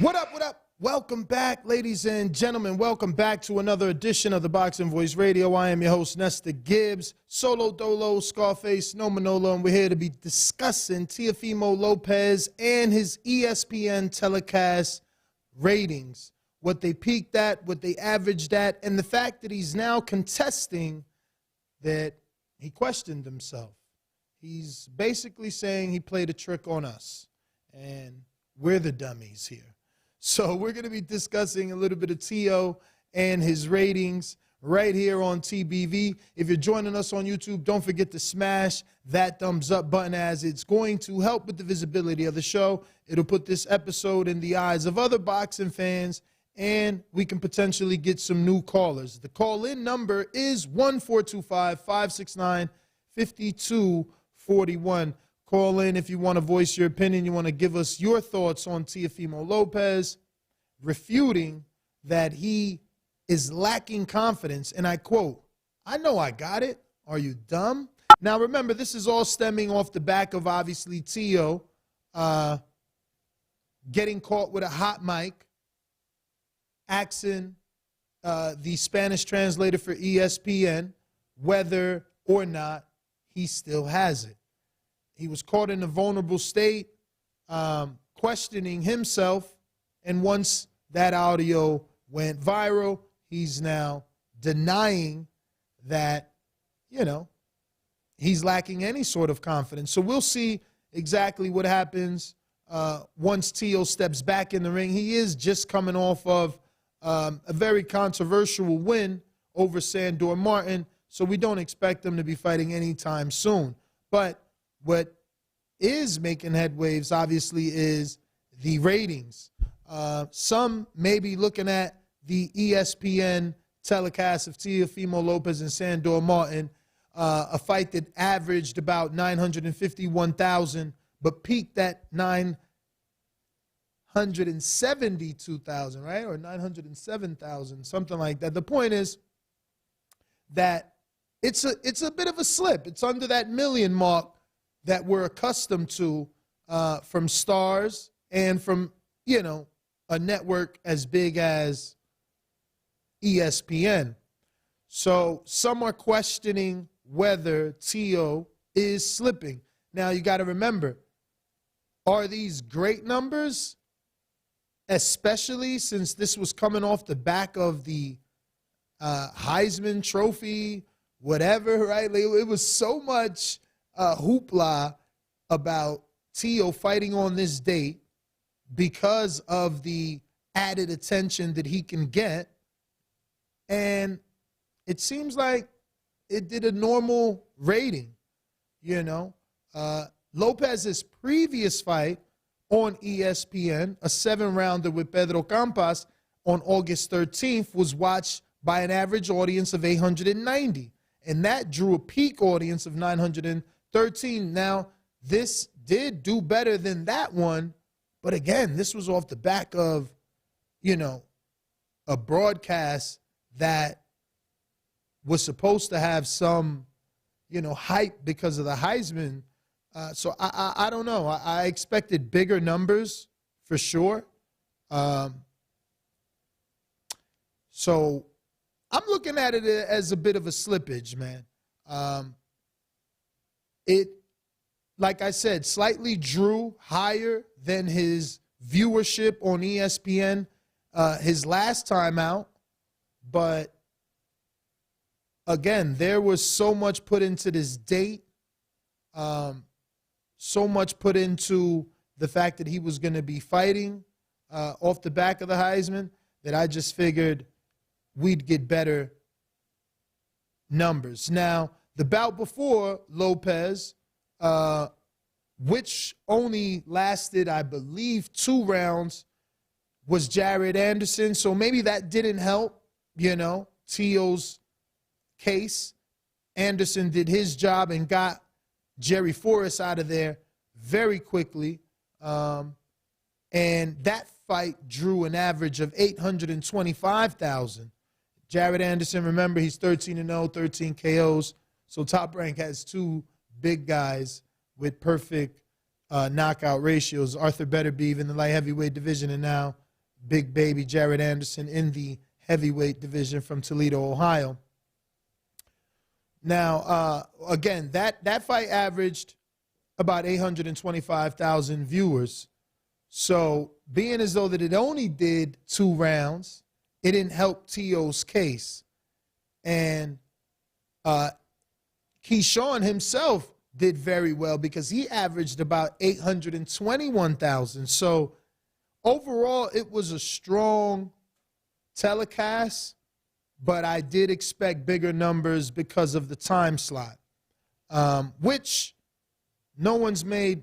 What up, what up? Welcome back, ladies and gentlemen. Welcome back to another edition of the Boxing Voice Radio. I am your host, Nestor Gibbs, Solo Dolo, Scarface, No Manolo, and we're here to be discussing Teofimo Lopez and his ESPN telecast ratings, what they peaked at, what they averaged at, and the fact that he's now contesting that he questioned himself. He's basically saying he played a trick on us, and we're the dummies here. So we're going to be discussing a little bit of Teo and his ratings right here on TBV. If you're joining us on YouTube, don't forget to smash that thumbs up button, as it's going to help with the visibility of the show. It'll put this episode in the eyes of other boxing fans, and we can potentially get some new callers. The call-in number is 1-425-569-5241. Call in if you want to voice your opinion. You want to give us your thoughts on Teofimo Lopez, refuting that he is lacking confidence. And I quote, "I know I got it. Are you dumb?" Now, remember, this is all stemming off the back of, obviously, Teo getting caught with a hot mic, asking the Spanish translator for ESPN whether or not he still has it. He was caught in a vulnerable state, questioning himself, and once that audio went viral, he's now denying that, he's lacking any sort of confidence. So we'll see exactly what happens once Teo steps back in the ring. He is just coming off of a very controversial win over Sandor Martin, so we don't expect him to be fighting anytime soon. But what is making headwaves, obviously, is the ratings. Some may be looking at the ESPN telecast of Teofimo Lopez and Sandor Martin, a fight that averaged about 951,000, but peaked at 972,000, right? Or 907,000, something like that. The point is that it's a bit of a slip. It's under that million mark that we're accustomed to from stars and from, a network as big as ESPN. So some are questioning whether Teo is slipping. Now, you got to remember, are these great numbers, especially since this was coming off the back of the Heisman Trophy, whatever, right? It was so much hoopla about Teo fighting on this date because of the added attention that he can get. And it seems like it did a normal rating, Lopez's previous fight on ESPN, a 7-rounder with Pedro Campas on August 13th, was watched by an average audience of 890. And that drew a peak audience of 913. Now, this did do better than that one, but again, this was off the back of, a broadcast that was supposed to have some, hype because of the Heisman. So I don't know. I expected bigger numbers for sure. So I'm looking at it as a bit of a slippage, man. It, like I said, slightly drew higher than his viewership on ESPN his last time out. But again, there was so much put into this date, so much put into the fact that he was going to be fighting off the back of the Heisman, that I just figured we'd get better numbers. Now, the bout before Lopez, which only lasted, I believe, 2 rounds, was Jared Anderson. So maybe that didn't help, Teo's case. Anderson did his job and got Jerry Forrest out of there very quickly. And that fight drew an average of 825,000. Jared Anderson, remember, he's 13-0, 13 KOs. So Top Rank has 2 big guys with perfect knockout ratios. Arthur Beterbiev in the light heavyweight division, and now big baby Jared Anderson in the heavyweight division from Toledo, Ohio. Now, again, that fight averaged about 825,000 viewers. So being as though that it only did 2 rounds, it didn't help Teo's case. And Keyshawn himself did very well because he averaged about 821,000. So overall, it was a strong telecast, but I did expect bigger numbers because of the time slot, which no one's made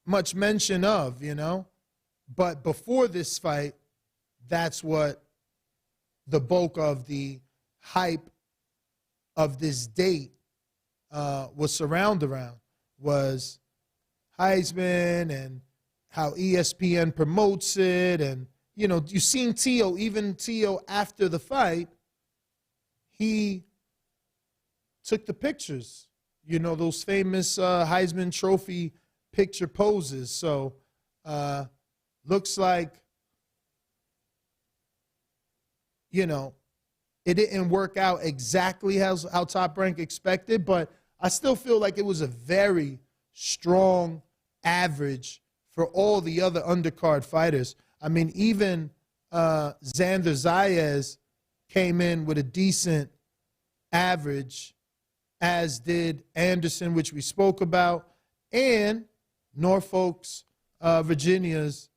much mention of, you know. But before this fight, that's what the bulk of the hype of this date was surrounded around, was Heisman and how ESPN promotes it. And, you know, you've seen Teo, even Teo after the fight, he took the pictures, you know, those famous Heisman Trophy picture poses. So looks like, you know, it didn't work out exactly how Top Rank expected, but I still feel like it was a very strong average for all the other undercard fighters. I mean, even Xander Zayas came in with a decent average, as did Anderson, which we spoke about, and Norfolk's, Virginia's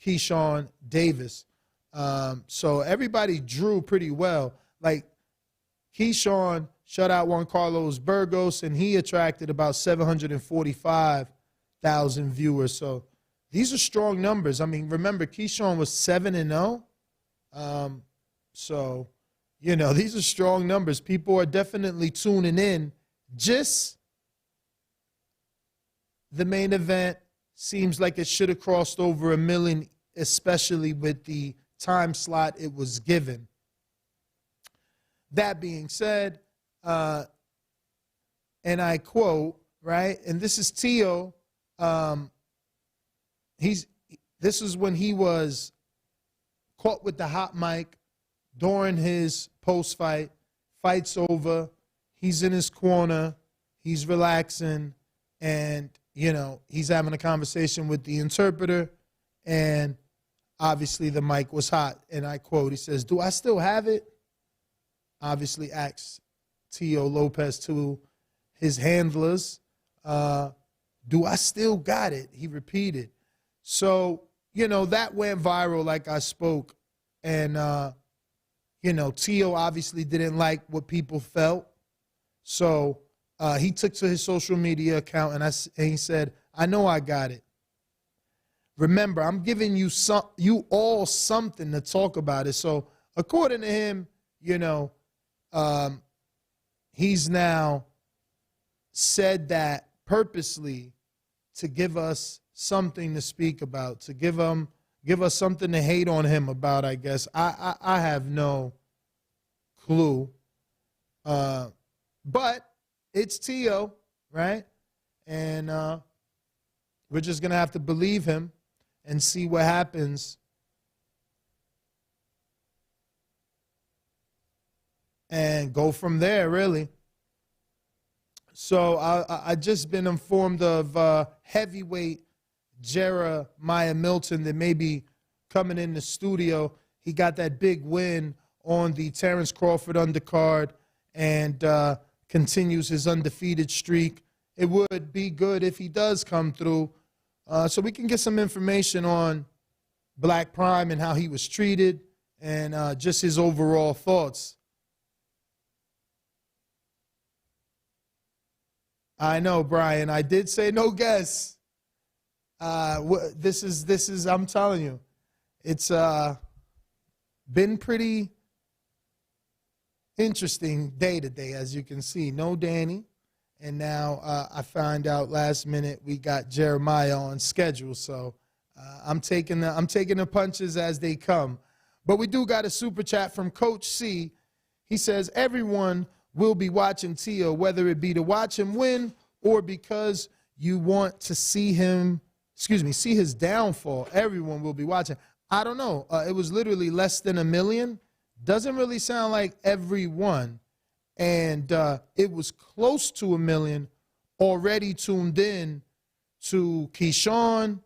Keyshawn Davis. So everybody drew pretty well. Like Keyshawn shut out Juan Carlos Burgos, and he attracted about 745,000 viewers. So these are strong numbers. I mean, remember, Keyshawn was 7-0. So, you know, these are strong numbers. People are definitely tuning in. Just the main event seems like it should have crossed over 1 million, especially with the time slot it was given. That being said, and I quote, right, and this is Teo, this is when he was caught with the hot mic during his post-fight. Fight's over. He's in his corner. He's relaxing. And, you know, he's having a conversation with the interpreter. And obviously the mic was hot. And I quote, he says, "Do I still have it?" Obviously asks Teofimo Lopez to his handlers, "Do I still got it?" He repeated. So, you know, that went viral like I spoke. And, you know, Teo obviously didn't like what people felt. So he took to his social media account and he said, "I know I got it. Remember, I'm giving you all something to talk about it." So according to him, you know, he's now said that purposely to give us something to speak about, to give us something to hate on him about, I guess. I have no clue. But it's Teo, right? And we're just going to have to believe him and see what happens. And go from there, really. So I just been informed of heavyweight Jeremiah Milton that may be coming in the studio. He got that big win on the Terrence Crawford undercard and continues his undefeated streak. It would be good if he does come through so we can get some information on Black Prime and how he was treated and just his overall thoughts. I know, Brian. I did say no guests. This is. I'm telling you, it's been pretty interesting day to day, as you can see. No Danny, and now I find out last minute we got Jeremiah on schedule. So I'm taking the punches as they come. But we do got a super chat from Coach C. He says everyone will be watching Teo, whether it be to watch him win or because you want to see him, see his downfall. Everyone will be watching. I don't know. It was literally less than 1 million. Doesn't really sound like everyone. And it was close to 1 million already tuned in to Keyshawn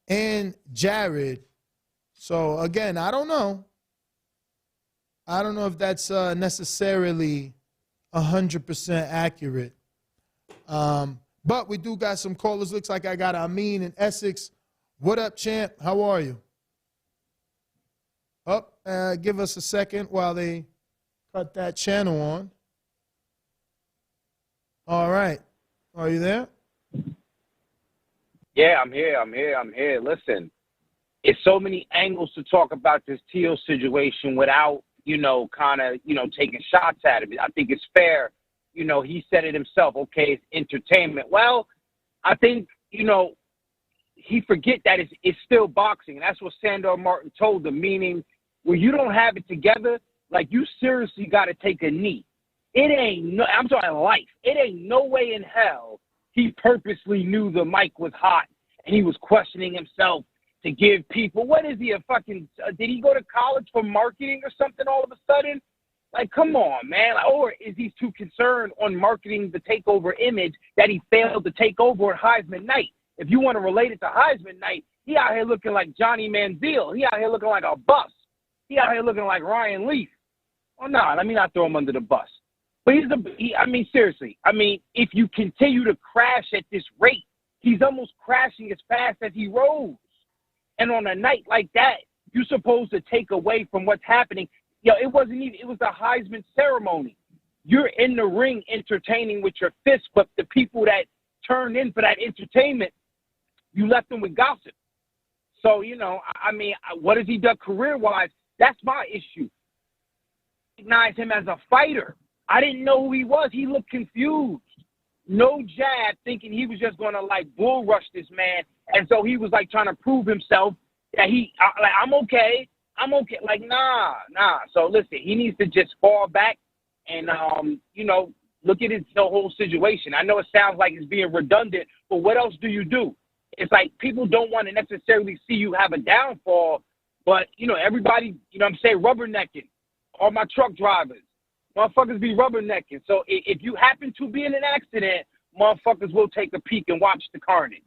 and Jared. So, again, I don't know. I don't know if that's necessarily 100% accurate. But we do got some callers. Looks like I got Amin in Essex. What up, champ? How are you? Give us a second while they cut that channel on. All right. Are you there? Yeah, I'm here. Listen, it's so many angles to talk about this Teo situation without, taking shots at it. I think it's fair. He said it himself. Okay, it's entertainment. Well, I think, he forget that it's still boxing. And that's what Sandor Martin told him, meaning when you don't have it together, like you seriously got to take a knee. I'm talking life. It ain't no way in hell he purposely knew the mic was hot and he was questioning himself to give people, what is he, did he go to college for marketing or something all of a sudden? Like, come on, man. Or is he too concerned on marketing the takeover image that he failed to take over on Heisman night? If you want to relate it to Heisman night, he out here looking like Johnny Manziel. He out here looking like a bus. He out here looking like Ryan Leaf. Oh, no, let me not throw him under the bus. But seriously, if you continue to crash at this rate, he's almost crashing as fast as he rose. And on a night like that, you're supposed to take away from what's happening. It was the Heisman ceremony. You're in the ring entertaining with your fists, but the people that turned in for that entertainment, you left them with gossip. So, what has he done career-wise? That's my issue. I recognize him as a fighter. I didn't know who he was. He looked confused. No jab, thinking he was just going to, bull rush this man. And so he was, trying to prove himself that I'm okay. I'm okay. Nah. So, listen, he needs to just fall back and, look at the whole situation. I know it sounds like it's being redundant, but what else do you do? It's like people don't want to necessarily see you have a downfall, but, everybody, rubbernecking. All my truck drivers. Motherfuckers be rubbernecking. So if you happen to be in an accident, motherfuckers will take a peek and watch the carnage.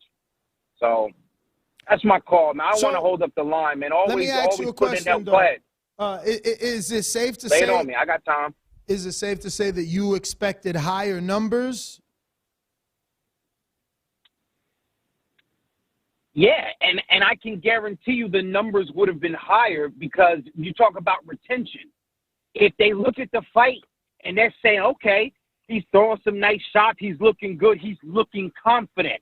So that's my call, man. I don't want to hold up the line, man. Let me ask you a question, though. Is it safe to say? Lay it on me. I got time. Is it safe to say that you expected higher numbers? Yeah, and I can guarantee you the numbers would have been higher because you talk about retention. If they look at the fight and they're saying, okay, he's throwing some nice shots, he's looking good, he's looking confident,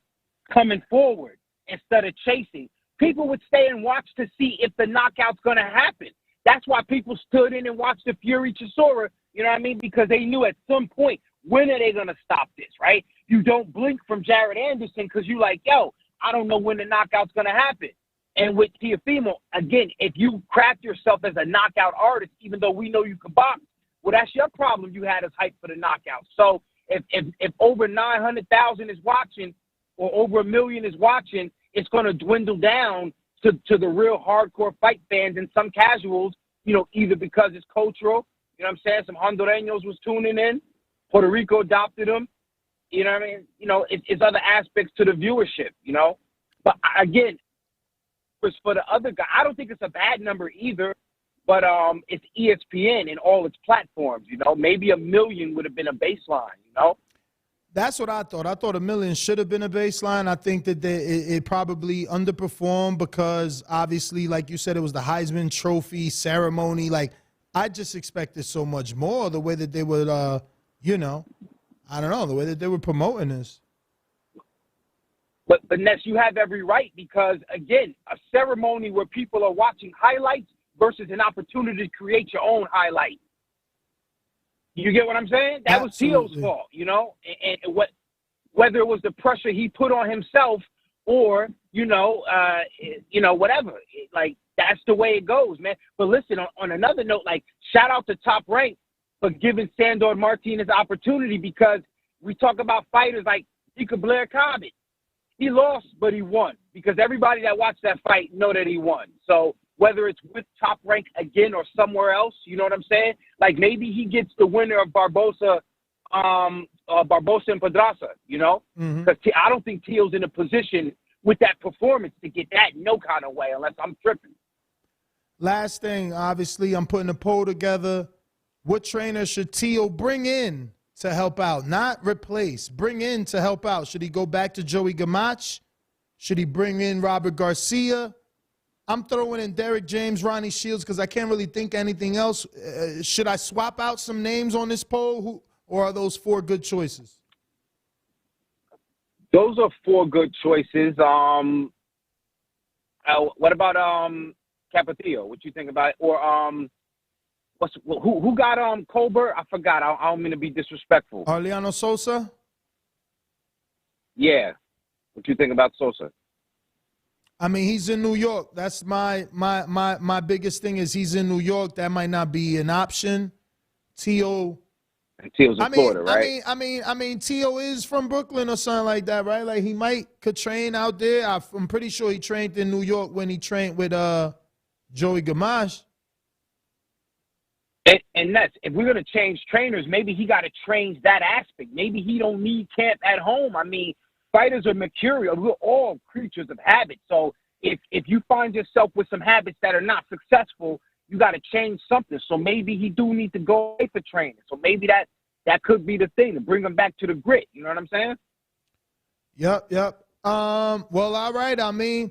coming forward instead of chasing, people would stay and watch to see if the knockout's going to happen. That's why people stood in and watched the Fury Chisora, because they knew at some point, when are they going to stop this, right? You don't blink from Jared Anderson because you're like, yo, I don't know when the knockout's going to happen. And with Teofimo, again, if you craft yourself as a knockout artist, even though we know you can box, well, that's your problem. You had us hyped for the knockout. So if over 900,000 is watching or over 1 million is watching, it's going to dwindle down to the real hardcore fight fans and some casuals, either because it's cultural, some Hondureños was tuning in, Puerto Rico adopted them, it's other aspects to the viewership, But again, for the other guy, I don't think it's a bad number either, but it's ESPN and all its platforms, Maybe 1 million would have been a baseline, That's what I thought. I thought 1 million should have been a baseline. I think that it probably underperformed because obviously, like you said, it was the Heisman Trophy ceremony. I just expected so much more the way that they would, I don't know, the way that they were promoting this. But Ness, you have every right because, again, a ceremony where people are watching highlights versus an opportunity to create your own highlight. You get what I'm saying? That Absolutely. was Teo's fault, and whether it was the pressure he put on himself or, whatever. That's the way it goes, man. But listen, on another note, shout out to Top Rank for giving Sandor Martinez opportunity because we talk about fighters like Ika Blair Cobbett. He lost, but he won because everybody that watched that fight know that he won. So whether it's with Top Rank again or somewhere else. You know what I'm saying? Like maybe he gets the winner of Barbosa and Pedraza, you know? Because I don't think Teo's in a position with that performance to get that no kind of way unless I'm tripping. Last thing, obviously, I'm putting a poll together. What trainer should Teo bring in to help out? Not replace. Bring in to help out. Should he go back to Joey Gamache? Should he bring in Robert Garcia? I'm throwing in Derek James, Ronnie Shields, because I can't really think anything else. Should I swap out some names on this poll, or are those 4 good choices? Those are 4 good choices. What about Capetillo? What you think about it? Or who got Colbert? I forgot. I don't mean to be disrespectful. Arliano Sosa? Yeah. What you think about Sosa? I mean, he's in New York. That's my biggest thing is he's in New York. That might not be an option. Teo's in Florida, right? I mean, Teo is from Brooklyn or something like that, right? Like he could train out there. I'm pretty sure he trained in New York when he trained with Joey Gamache. And that's, if we're going to change trainers, maybe he got to change that aspect. Maybe he don't need camp at home. I mean, fighters are mercurial. We're all creatures of habit. So if you find yourself with some habits that are not successful, you got to change something. So maybe he do need to go away for training. So maybe that could be the thing to bring him back to the grit. You know what I'm saying? Yep. Well, all right. I mean,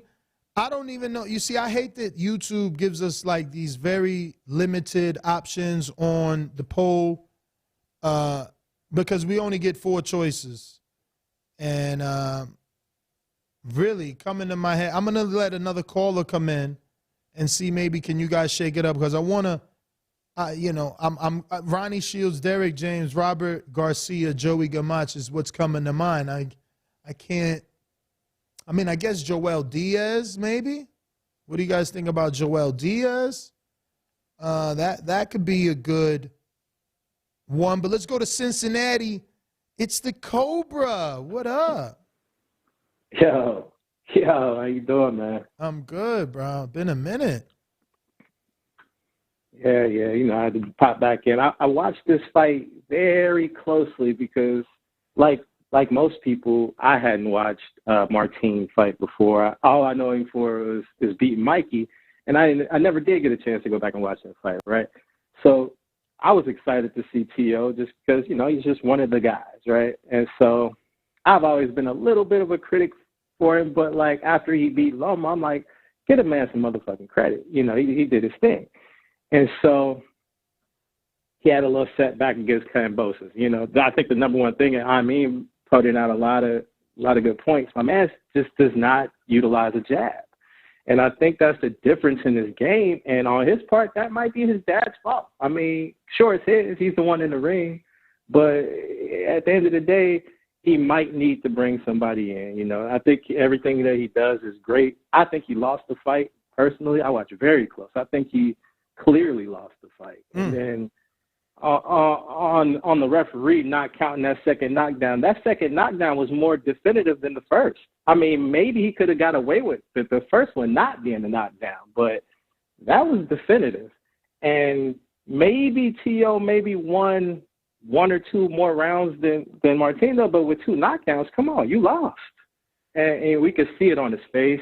I don't even know. You see, I hate that YouTube gives us like these very limited options on the poll because we only get 4 choices. And really, coming to my head, I'm going to let another caller come in and see maybe can you guys shake it up because I want to, I'm Ronnie Shields, Derek James, Robert Garcia, Joey Gamache is what's coming to mind. I can't. I mean, I guess Joel Diaz, maybe. What do you guys think about Joel Diaz? That could be a good one. But let's go to Cincinnati. It's the Cobra. What up? Yo, how you doing, man? I'm good, bro. Been a minute. Yeah. I had to pop back in. I watched this fight very closely because, like most people, I hadn't watched Martin fight before. All I know him for is beating Mikey, and I never did get a chance to go back and watch that fight, right? So I was excited to see Teo just because, he's just one of the guys, right? And so I've always been a little bit of a critic for him, but, like, after he beat Loma, I'm like, get a man some motherfucking credit. He did his thing. And so he had a little setback against Kambosos. I think the number one thing, and I mean, putting out a lot of good points. My man just does not utilize a jab. And I think that's the difference in his game. And on his part, that might be his dad's fault. I mean, sure, it's his. He's the one in the ring. But at the end of the day, he might need to bring somebody in. I think everything that he does is great. I think he lost the fight. Personally, I watched very close. I think he clearly lost the fight. And then on the referee not counting that second knockdown was more definitive than the first. I mean, maybe he could have got away with the first one not being a knockdown, but that was definitive. And maybe Teo won 1 or 2 more rounds than Martino, but with 2 knockdowns, come on, you lost. And we could see it on his face.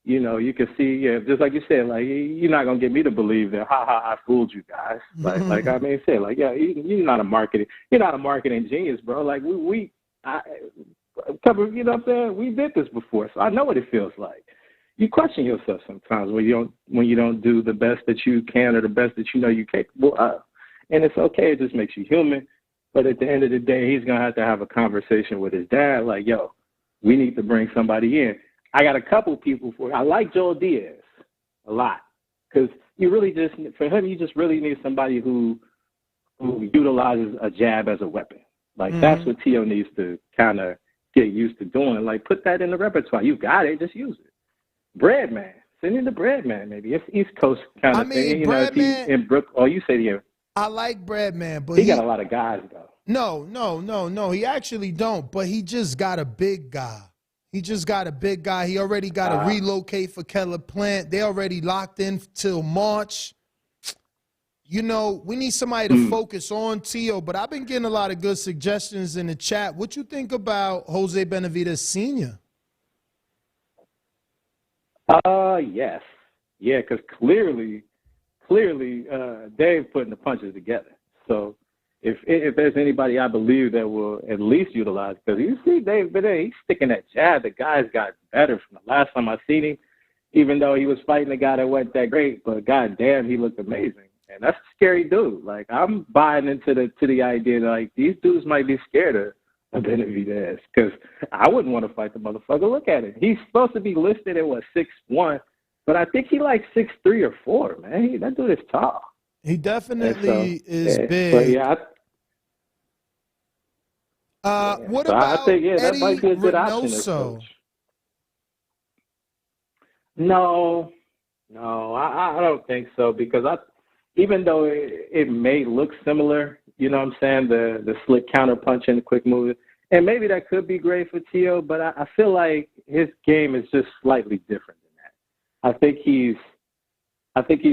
You can see, just like you said, like, you're not going to get me to believe that, I fooled you guys. Like I mean, say, like, you're not a marketing genius, bro. Like, you know what I'm saying? We did this before, so I know what it feels like. You question yourself sometimes when you don't do the best that you can or the best that you're capable of. And it's okay, it just makes you human. But at the end of the day, he's going to have a conversation with his dad, like, yo, we need to bring somebody in. I got a couple people I like Joel Diaz a lot because you really just really need somebody who utilizes a jab as a weapon. Like, that's what Teo needs to kind of get used to doing. Like, put that in the repertoire. You got it, just use it. Breadman. Send in the Breadman, maybe. It's East Coast kind of thing. Breadman, in Brooklyn, you say him. I like Breadman, but he got a lot of guys, though. No. He actually don't, but he just got a big guy. He just got a big guy. He already got to relocate for Keller Plant. They already locked in till March. You know, we need somebody to focus on Tio, but I've been getting a lot of good suggestions in the chat. What you think about Jose Benavidez Sr.? Yes. Yeah, because clearly, Dave putting the punches together. So if there's anybody I believe that will at least utilize, because you see Dave Benavidez, he's sticking that jab. The guy's got better from the last time I seen him, even though he was fighting a guy that wasn't that great, but goddamn, he looked amazing. And that's a scary dude. Like, I'm buying into the idea that, like, these dudes might be scared of Benavidez, because I wouldn't want to fight the motherfucker. Look at him. He's supposed to be listed at, 6'1", but I think he like 6'3" or 4", man. That dude is tall. He definitely is big. But yeah, what about I think, that Eddie might be a good option. Reynoso? No, I don't think so, because even though it may look similar, you know what I'm saying, the slick counter punch and the quick move, and maybe that could be great for Tio, but I feel like his game is just slightly different than that. I think he's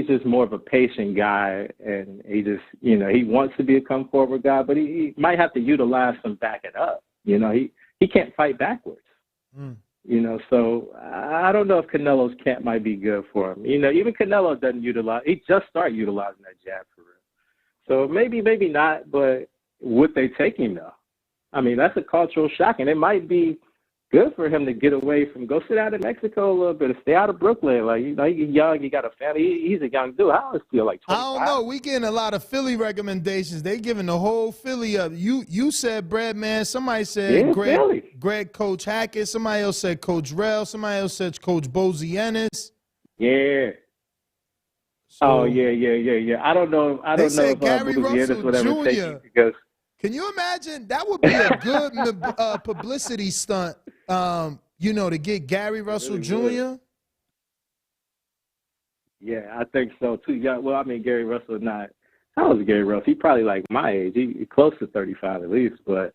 just more of a patient guy, and he just, he wants to be a come forward guy, but he might have to utilize some backing up. He can't fight backwards. So I don't know if Canelo's camp might be good for him. Even Canelo doesn't utilize. He just started utilizing that jab for real. So maybe not. But would they take him though? I mean, that's a cultural shock, and it might be good for him to get away from, go sit out in Mexico a little bit, stay out of Brooklyn. Like, he's young, he got a family. He's a young dude. How old is he? Like 25? I don't know. We getting a lot of Philly recommendations. They giving the whole Philly up. You said Bread Man. Somebody said Greg Coach Hackett. Somebody else said Coach Rell. Somebody else said Coach Bozy Ennis. Yeah. So, yeah. I don't know if Gary Bozy Ennis Russell would ever take Jr. you, because. Can you imagine? That would be a good publicity stunt, to get Gary Russell Jr.? Yeah, I think so, too. Yeah, well, I mean, Gary Russell is not – how old is Gary Russell? He's probably like my age. He's close to 35 at least, but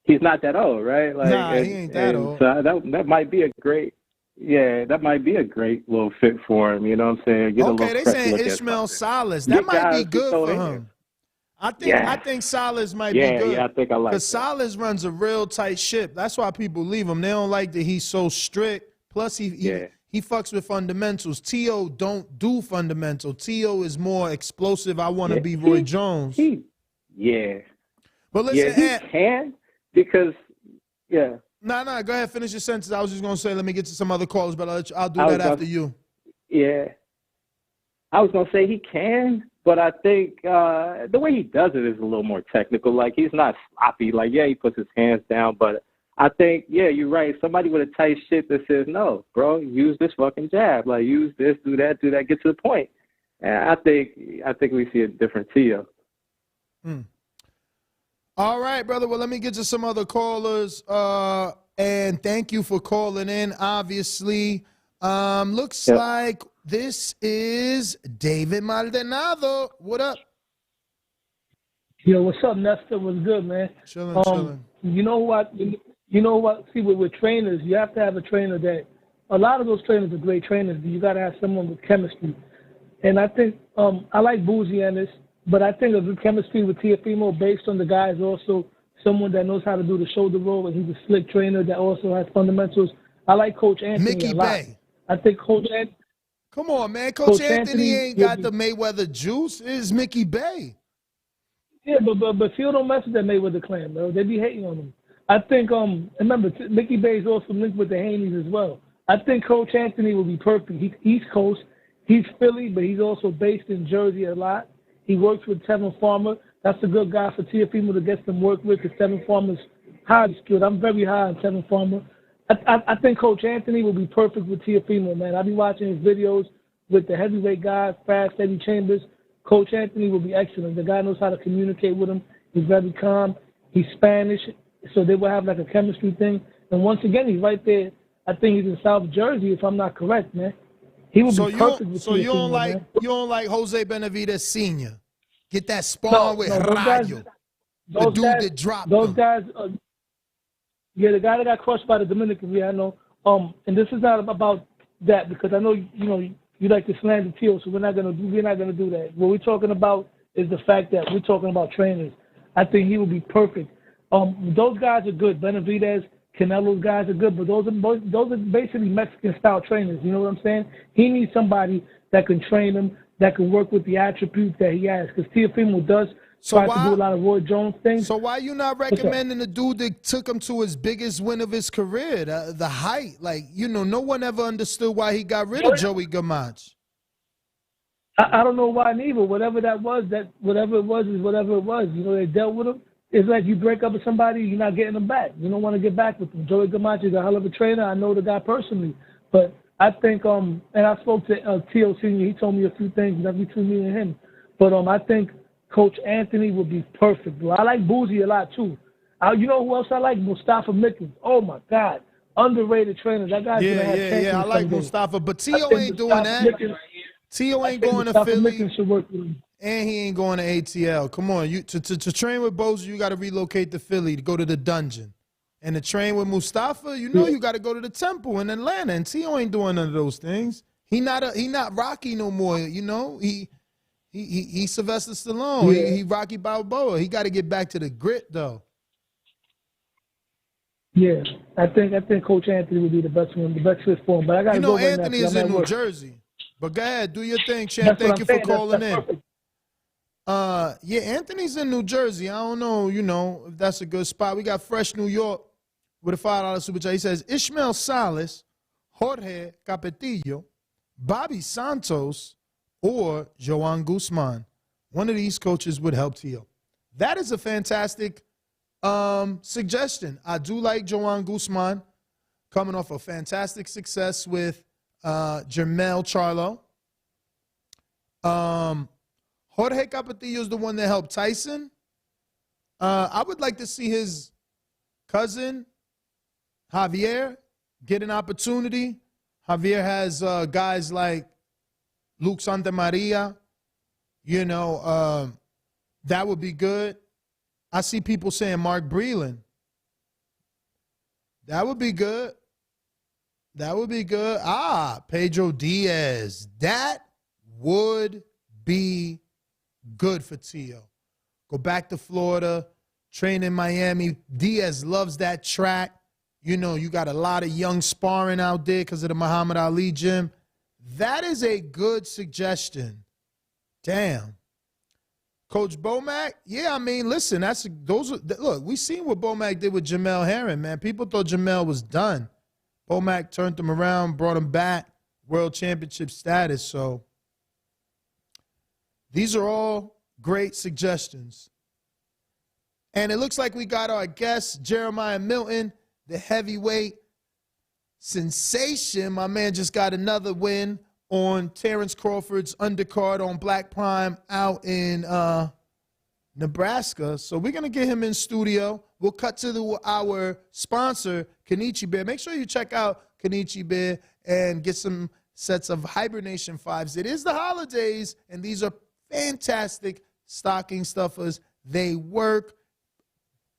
he's not that old, right? Like, nah, he ain't that old. So that might be a great – that might be a great little fit for him, you know what I'm saying? Okay, they saying Ishmael Salas. That might be good for him. I think Salas might be good. Yeah, I think I like that. Because Salas runs a real tight ship. That's why people leave him. They don't like that he's so strict. Plus, he fucks with fundamentals. Tio don't do fundamental. Tio is more explosive. I want to be Roy Jones. But listen, he can, because, No, go ahead. Finish your sentence. I was just going to say, let me get to some other callers, but I'll do that after you. Yeah. I was going to say he can. But I think the way he does it is a little more technical. Like, he's not sloppy. Like, he puts his hands down. But I think, you're right. Somebody with a tight shit that says, no, bro, use this fucking jab. Like, use this, do that, get to the point. And I think we see a different Tio. All right, brother. Well, let me get to some other callers. And thank you for calling in, obviously. Looks like this is David Maldonado. What up? Yo, what's up, Nestor? What's good, man? Chilling. You know what? See, with trainers, you have to have a trainer that. A lot of those trainers are great trainers, but you got to have someone with chemistry. And I think I like Bozy Ennis, but I think a good chemistry with Teofimo, based on the guys, also someone that knows how to do the shoulder roll, and he's a slick trainer that also has fundamentals. I like Coach Anthony Mickey a lot. Bay. I think Coach Anthony. Come on, man. Coach Anthony ain't got the Mayweather juice. It's Mickey Bay. Yeah, but Phil don't mess with that Mayweather clan, bro. They be hating on him. I think, remember, Mickey Bay is also linked with the Haneys as well. I think Coach Anthony will be perfect. He's East Coast. He's Philly, but he's also based in Jersey a lot. He works with Tevin Farmer. That's a good guy for Teofimo to get some work with, because Tevin Farmer's highly skilled. I'm very high on Tevin Farmer. I think Coach Anthony will be perfect with Teofimo, man. I'll be watching his videos with the heavyweight guys, Fast Eddie Chambers. Coach Anthony will be excellent. The guy knows how to communicate with him. He's very calm. He's Spanish, so they will have like a chemistry thing. And once again, he's right there. I think he's in South Jersey, if I'm not correct, man. He would be perfect with Teofimo. So you don't like Jose Benavidez Sr.? Get that spawn with Rayo. Those the dude guys, that dropped those him. guys. Yeah, the guy that got crushed by the Dominicans. Yeah, I know. And this is not about that because I know you like to slander Teal, so we're not gonna do that. What we're talking about is the fact that we're talking about trainers. I think he would be perfect. Those guys are good. Benavidez, Canelo's guys are good, but those are basically Mexican style trainers. You know what I'm saying? He needs somebody that can train him, that can work with the attributes that he has. Because Teofimo does try to do a lot of Roy Jones things. So why you not recommending the dude that took him to his biggest win of his career, the height? Like, no one ever understood why he got rid of Joey Gamache. I don't know why neither. Whatever it was is whatever it was. They dealt with him. It's like you break up with somebody, you're not getting them back. You don't want to get back with them. Joey Gamache is a hell of a trainer. I know the guy personally. But I think, and I spoke to T.O. Sr., he told me a few things between me and him. But I think Coach Anthony would be perfect, bro. I like Boozy a lot, too. You know who else I like? Mustafa Mickens. Oh, my God. Underrated trainer. That guy's going to have Yeah, I like Mustafa. But T.O. ain't doing that. T.O. ain't going to Philly. Should work with him. And he ain't going to ATL. Come on, to train with Bozo, you got to relocate to Philly to go to the dungeon. And to train with Mustafa, you got to go to the temple in Atlanta. And T.O. ain't doing none of those things. He not Rocky no more. He Sylvester Stallone. Yeah. He Rocky Balboa. He got to get back to the grit though. Yeah, I think Coach Anthony would be the best one, the best fit for him. But I got to go right Anthony now, is in New Jersey. But go ahead, do your thing, champ. Thank you for calling in. Perfect. Yeah, Anthony's in New Jersey. I don't know, if that's a good spot. We got Fresh New York with a $5 super chat. He says, Ishmael Salas, Jorge Capetillo, Bobby Santos, or Joan Guzman. One of these coaches would help Tio. That is a fantastic suggestion. I do like Joan Guzman coming off a fantastic success with Jermel Charlo. Jorge Capetillo is the one that helped Tyson. I would like to see his cousin, Javier, get an opportunity. Javier has guys like Luke Santamaria. That would be good. I see people saying Mark Breland. That would be good. Pedro Diaz. That would be good for Tio. Go back to Florida, train in Miami. Diaz loves that track. You got a lot of young sparring out there because of the Muhammad Ali gym. That is a good suggestion. Damn. Coach Bomac, yeah, listen, look, we seen what Bomac did with Jamel Herring, man. People thought Jamel was done. Bomac turned him around, brought him back, world championship status. So these are all great suggestions. And it looks like we got our guest, Jeremiah Milton, the heavyweight sensation. My man just got another win on Terrence Crawford's undercard on Black Prime out in Nebraska. So we're going to get him in studio. We'll cut to our sponsor, Kenichi Bear. Make sure you check out Kenichi Bear and get some sets of Hibernation 5s. It is the holidays, and these are fantastic stocking stuffers. They work.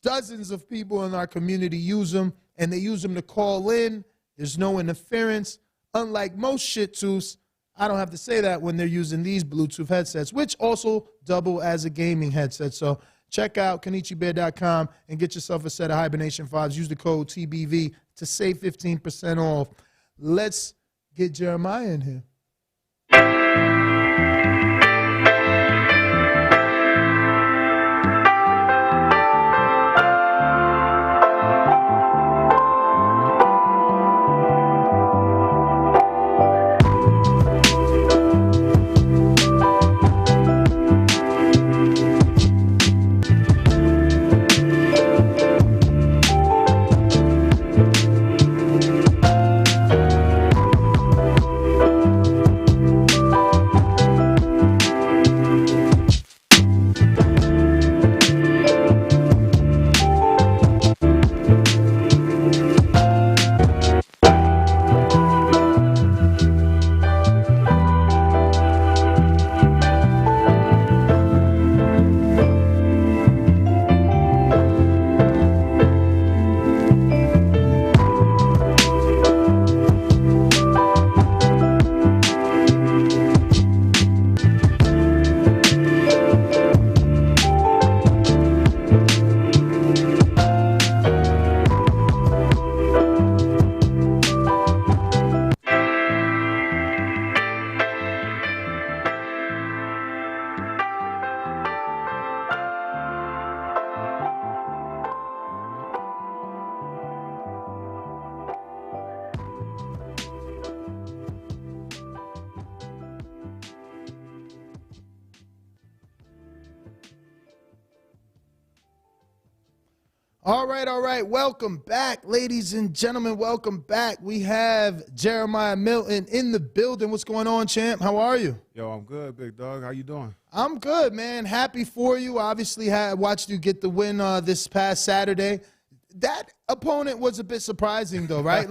Dozens of people in our community use them, and they use them to call in. There's no interference. Unlike most Shih Tzus, I don't have to say that when they're using these Bluetooth headsets, which also double as a gaming headset. So check out KenichiBear.com and get yourself a set of Hibernation 5s. Use the code TBV to save 15% off. Let's get Jeremiah in here. All right. Welcome back, ladies and gentlemen. Welcome back. We have Jeremiah Milton in the building. What's going on, champ? How are you? Yo, I'm good, big dog. How you doing? I'm good, man. Happy for you. Obviously, watched you get the win this past Saturday. That opponent was a bit surprising, though, right?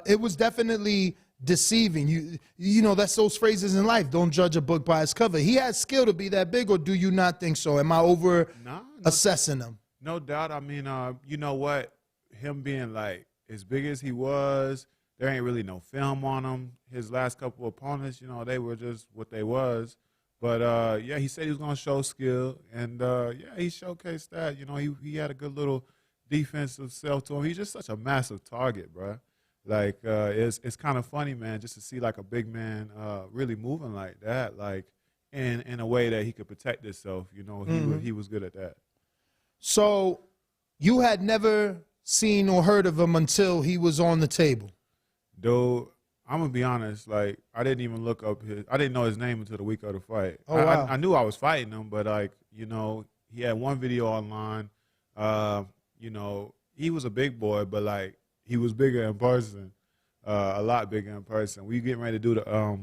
It was definitely deceiving. You know, that's those phrases in life. Don't judge a book by its cover. He had skill to be that big, or do you not think so? Am I assessing him? No doubt. I mean, you know what? Him being like as big as he was, there ain't really no film on him. His last couple opponents, you know, they were just what they was. But yeah, he said he was gonna show skill, and yeah, he showcased that. You know, he had a good little defensive self to him. He's just such a massive target, bro. Like it's kind of funny, man, just to see like a big man really moving like that, like in a way that he could protect himself. You know, he was good at that. So you had never seen or heard of him until he was on the table? Dude, I'm going to be honest. Like, I didn't even look up I didn't know his name until the week of the fight. Oh, wow. I knew I was fighting him, but, like, you know, he had one video online. You know, he was a big boy, but, like, he was bigger in person, a lot bigger in person. We getting ready to do the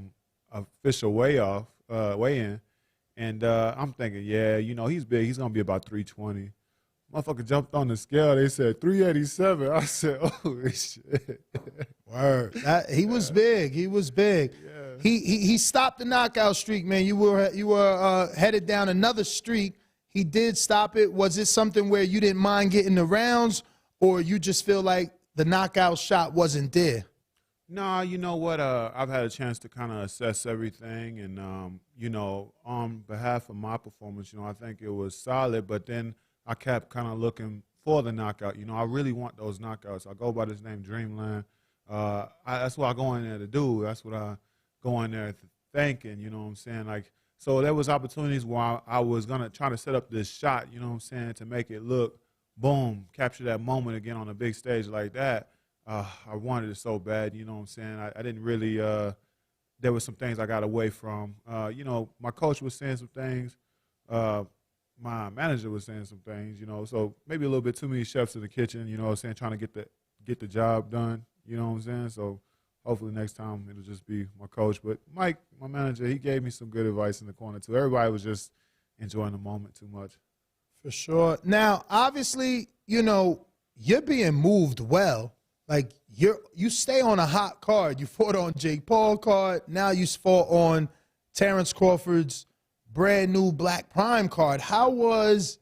official weigh-in, and I'm thinking, yeah, you know, he's big. He's going to be about 320. Motherfucker jumped on the scale. They said 387. I said, "Oh shit!" Word. He was big. He was big. Yeah. He stopped the knockout streak, man. You were headed down another streak. He did stop it. Was it something where you didn't mind getting the rounds, or you just feel like the knockout shot wasn't there? Nah, you know what? I've had a chance to kind of assess everything, and you know, on behalf of my performance, you know, I think it was solid. But then I kept kind of looking for the knockout. You know, I really want those knockouts. I go by this name, Dreamland. That's what I go in there to do. That's what I go in there thinking, you know what I'm saying? Like, so there was opportunities where I was going to try to set up this shot, you know what I'm saying, to make it look, boom, capture that moment again on a big stage like that. I wanted it so bad, you know what I'm saying? I didn't really there were some things I got away from. You know, my coach was saying some things. My manager was saying some things, you know, so maybe a little bit too many chefs in the kitchen, you know what I'm saying, trying to get the job done, you know what I'm saying? So hopefully next time it'll just be my coach. But Mike, my manager, he gave me some good advice in the corner too. Everybody was just enjoying the moment too much. For sure. Now, obviously, you know, you're being moved well. Like, you stay on a hot card. You fought on Jake Paul card. Now you fought on Terrence Crawford's brand new Black Prime card. How was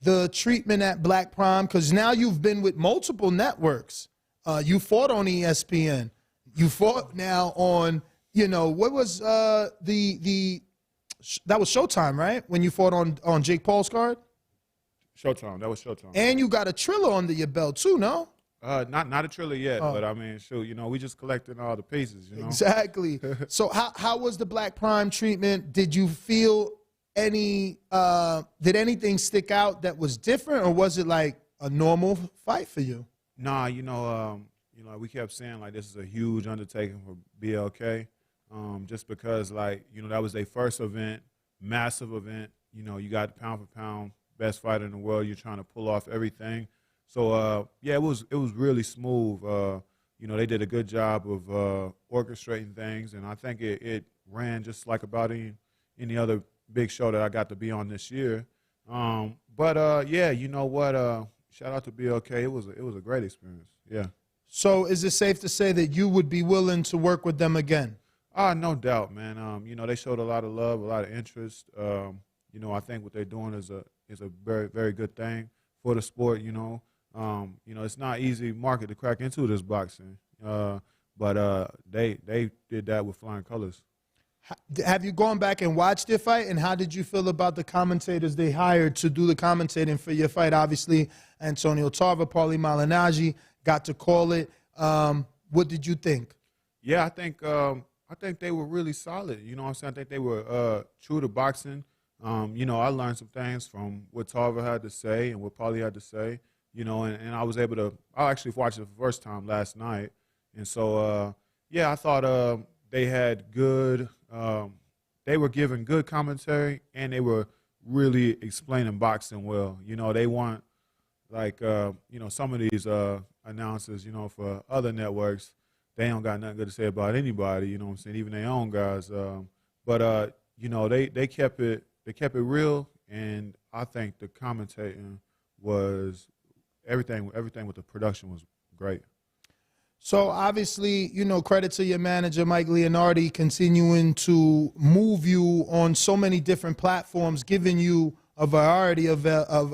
the treatment at Black Prime? Because now you've been with multiple networks. You fought on ESPN. You fought now on, you know, what was that was Showtime, right? When you fought on Jake Paul's card? Showtime. That was Showtime. And you got a Triller under your belt too, no? Not a Triller yet, but I mean, shoot, you know, we just collecting all the pieces, you know. Exactly. So how was the Black Prime treatment? Did you feel did anything stick out that was different, or was it like a normal fight for you? Nah, you know, we kept saying like this is a huge undertaking for BLK, just because like, you know, that was their first event, massive event. You know, you got the pound for pound best fighter in the world. You're trying to pull off everything. So, yeah, it was really smooth. You know, they did a good job of orchestrating things, and I think it ran just like about any other big show that I got to be on this year. But yeah, you know what? Shout out to BLK. It was a great experience. Yeah. So is it safe to say that you would be willing to work with them again? No doubt, man. You know, they showed a lot of love, a lot of interest. You know, I think what they're doing is a very, very good thing for the sport, you know. You know, it's not easy market to crack into this boxing, but they did that with flying colors. Have you gone back and watched their fight, and how did you feel about the commentators they hired to do the commentating for your fight? Obviously, Antonio Tarver, Paulie Malignaggi got to call it. What did you think? Yeah, I think they were really solid. You know what I'm saying? I think they were true to boxing. You know, I learned some things from what Tarver had to say and what Paulie had to say. You know, and I was able to – I actually watched it for the first time last night. And so, yeah, I thought they had good they were giving good commentary, and they were really explaining boxing well. You know, they weren't like some of these announcers, for other networks, they don't got nothing good to say about anybody. You know what I'm saying? Even their own guys. But they kept it real, and I think the commentating was everything with the production was great. So obviously, credit to your manager, Mike Leonardi, continuing to move you on so many different platforms, giving you a variety of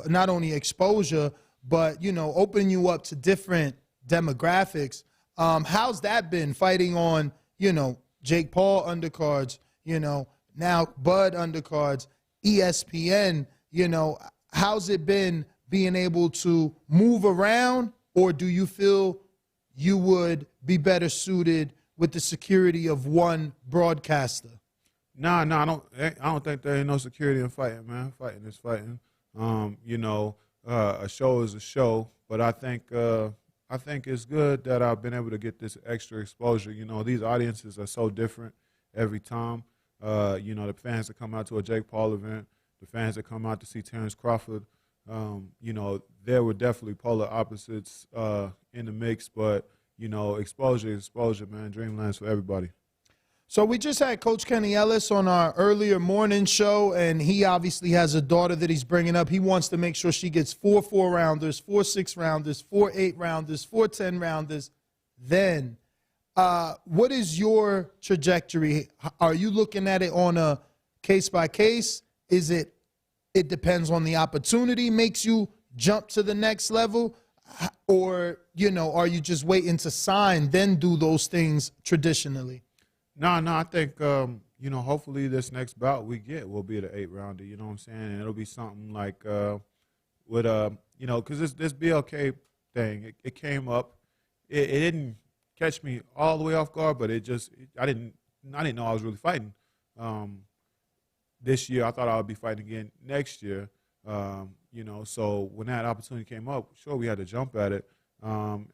not only exposure, but, opening you up to different demographics. How's that been, fighting on, Jake Paul undercards, now Bud undercards, ESPN, how's it been being able to move around, or do you feel you would be better suited with the security of one broadcaster? Nah, I don't think there ain't no security in fighting, man. Fighting is fighting. A show is a show, but I think it's good that I've been able to get this extra exposure. These audiences are so different every time. The fans that come out to a Jake Paul event, the fans that come out to see Terrence Crawford, there were definitely polar opposites in the mix, but, exposure, man. Dreamland's for everybody. So we just had Coach Kenny Ellis on our earlier morning show, and he obviously has a daughter that he's bringing up. He wants to make sure she gets 4 4-rounders, 4 6-rounders, 4 8-rounders, 4 10-rounders. Then what is your trajectory? Are you looking at it on a case-by-case? Is it depends on the opportunity, makes you jump to the next level? Or, are you just waiting to sign, then do those things traditionally? No, I think, hopefully this next bout will be the 8-rounder, you know what I'm saying? And it'll be something like because this BLK thing, it came up. It didn't catch me all the way off guard, but I didn't know I was really fighting. This year, I thought I would be fighting again next year. So when that opportunity came up, sure, we had to jump at it. We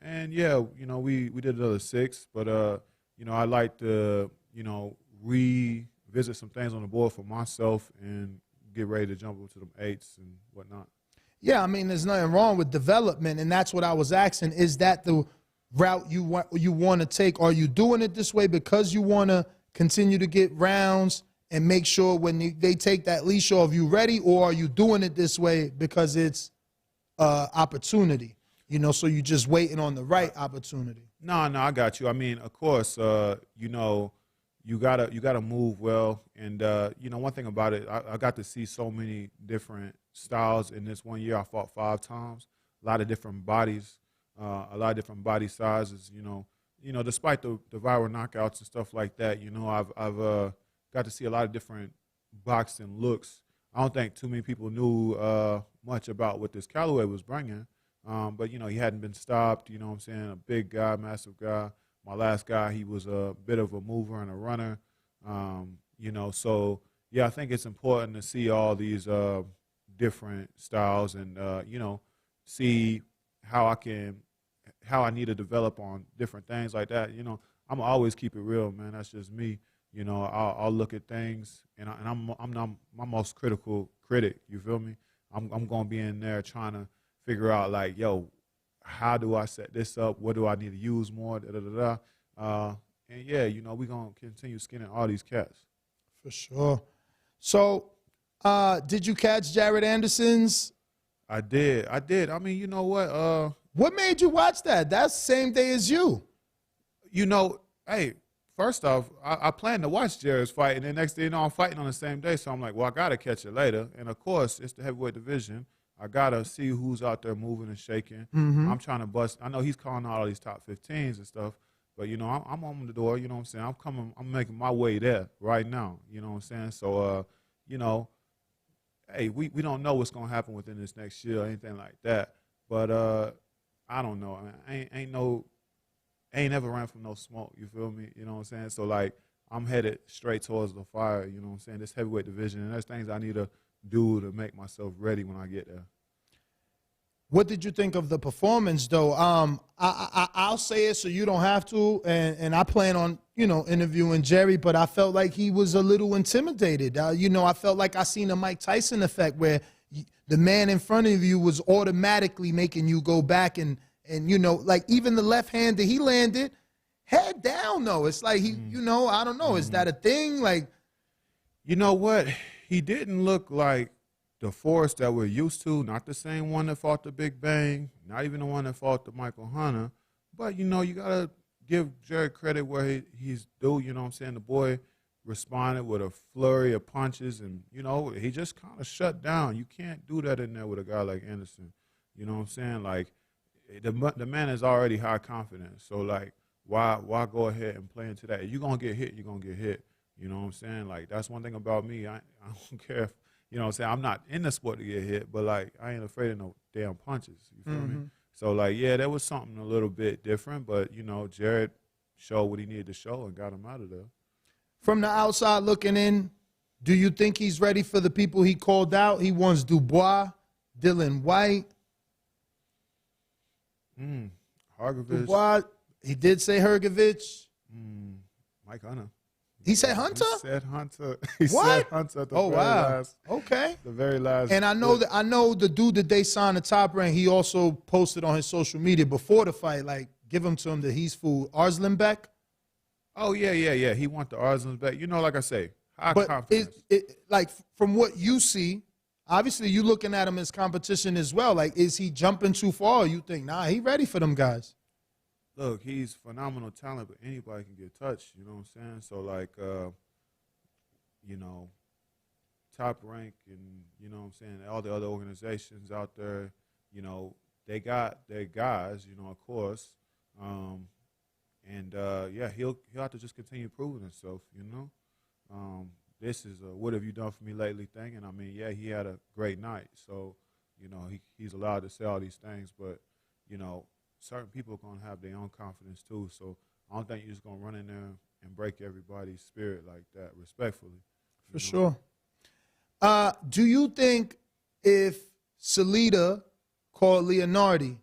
did another 6, but I'd like to, revisit some things on the board for myself and get ready to jump up to them 8s and whatnot. Yeah, I mean, there's nothing wrong with development, and that's what I was asking. Is that the route you want to take? Are you doing it this way because you want to continue to get rounds and make sure when they take that leash off, you ready, or are you doing it this way because it's opportunity? So you're just waiting on the right opportunity. No, I got you. I mean, of course, you gotta move well, and one thing about it, I got to see so many different styles in this one year. I fought 5 times, a lot of different bodies, a lot of different body sizes. Despite the viral knockouts and stuff like that, I've got to see a lot of different boxing looks. I don't think too many people knew much about what this Callaway was bringing. But, he hadn't been stopped, you know what I'm saying, a big guy, massive guy. My last guy, he was a bit of a mover and a runner, So, I think it's important to see all these different styles and, see how I need to develop on different things like that. I'm always keep it real, man. That's just me. I'll look at things, and I'm not my most critical critic, you feel me? I'm going to be in there trying to figure out, like, yo, how do I set this up? What do I need to use more? We're going to continue skinning all these cats. For sure. So did you catch Jared Anderson's? I did. I mean, you know what? What made you watch that? That's the same day as you. Hey, first off, I planned to watch Jared's fight, and the next thing I'm fighting on the same day. So I'm like, well, I got to catch it later. And, of course, it's the heavyweight division. I got to see who's out there moving and shaking. Mm-hmm. I'm trying to bust. I know he's calling out all these top 15s and stuff, but, I'm on the door, you know what I'm saying? I'm making my way there right now, you know what I'm saying? So, hey, we don't know what's going to happen within this next year or anything like that. But I don't know. I ain't never ran from no smoke, you feel me? You know what I'm saying? So, like, I'm headed straight towards the fire, you know what I'm saying? This heavyweight division, and there's things I need to do to make myself ready when I get there. What did you think of the performance, though? I'll say it so you don't have to, and I plan on, interviewing Jerry, but I felt like he was a little intimidated. I felt like I seen a Mike Tyson effect where the man in front of you was automatically making you go back and you know, like even the left hand that he landed, head down though. It's like he, you know, I don't know. Is that a thing? Like, you know what? He didn't look like the Forrest that we're used to. Not the same one that fought the Big Bang. Not even the one that fought the Michael Hunter. But you know, you gotta give Jared credit where he's due. You know what I'm saying? The boy responded with a flurry of punches, and you know, he just kind of shut down. You can't do that in there with a guy like Anderson. You know what I'm saying? Like, the man is already high confidence. So like, why go ahead and play into that? If you're gonna get hit, you're gonna get hit. You know what I'm saying? Like, that's one thing about me. I don't care if, you know what I'm saying, I'm not in the sport to get hit, but like, I ain't afraid of no damn punches. You feel me? So like, yeah, there was something a little bit different, but you know, Jared showed what he needed to show and got him out of there. from the outside looking in, do you think he's ready for the people he called out? He wants Dubois, Dylan White. Hargovich. Dubois, he did say Hergovich. Mike Hunter. He said Hunter? He said Hunter. He What? said Hunter at the very last. Okay. The very last. And I know the dude that they signed the Top Rank, he also posted on his social media before the fight, like, give him to him that he's fool. Arslan Beck? Oh, yeah. He want the Arslan back. You know, like I say, high But confidence. like, from what you see, obviously you looking at him as competition as well. Like, is he jumping too far? Or you think, nah, he ready for them guys? Look, he's phenomenal talent, but anybody can get touched. You know what I'm saying? So, like, you know, Top Rank and, you know what I'm saying, all the other organizations out there, you know, they got their guys, you know, of course. Yeah, he'll have to just continue proving himself, you know. This is a what have you done for me lately thing. And, I mean, yeah, he had a great night. So, you know, he's allowed to say all these things. But, you know, certain people are going to have their own confidence too. So I don't think you're just going to run in there and break everybody's spirit like that, respectfully. For sure. Do you think if Salida called Leonardi,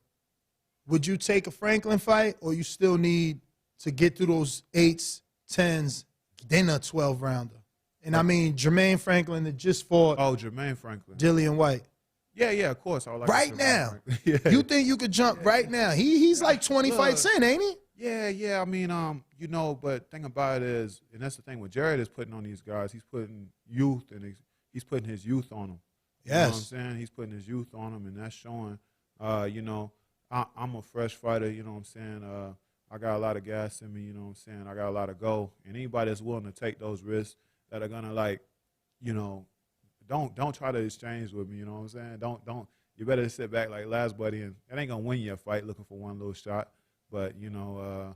would you take a Franklin fight, or you still need to get through those 8s, 10s, then a 12-rounder? And I mean, Jermaine Franklin that just fought Jermaine Franklin. Dillian White. Yeah, of course. I would like right now. Yeah. You think you could jump right now? He's like 20 fights in, ain't he? Yeah. I mean, you know, but thing about it is, and that's the thing, what Jared is putting on these guys, he's putting youth and he's putting his youth on them. You know what I'm saying? He's putting his youth on them, and that's showing. You know, I'm a fresh fighter. You know what I'm saying? I got a lot of gas in me. You know what I'm saying? I got a lot of go. And anybody that's willing to take those risks that are gonna, like, you know, don't try to exchange with me. You know what I'm saying? Don't. You better sit back like last buddy, and it ain't gonna win you a fight looking for one little shot. But you know,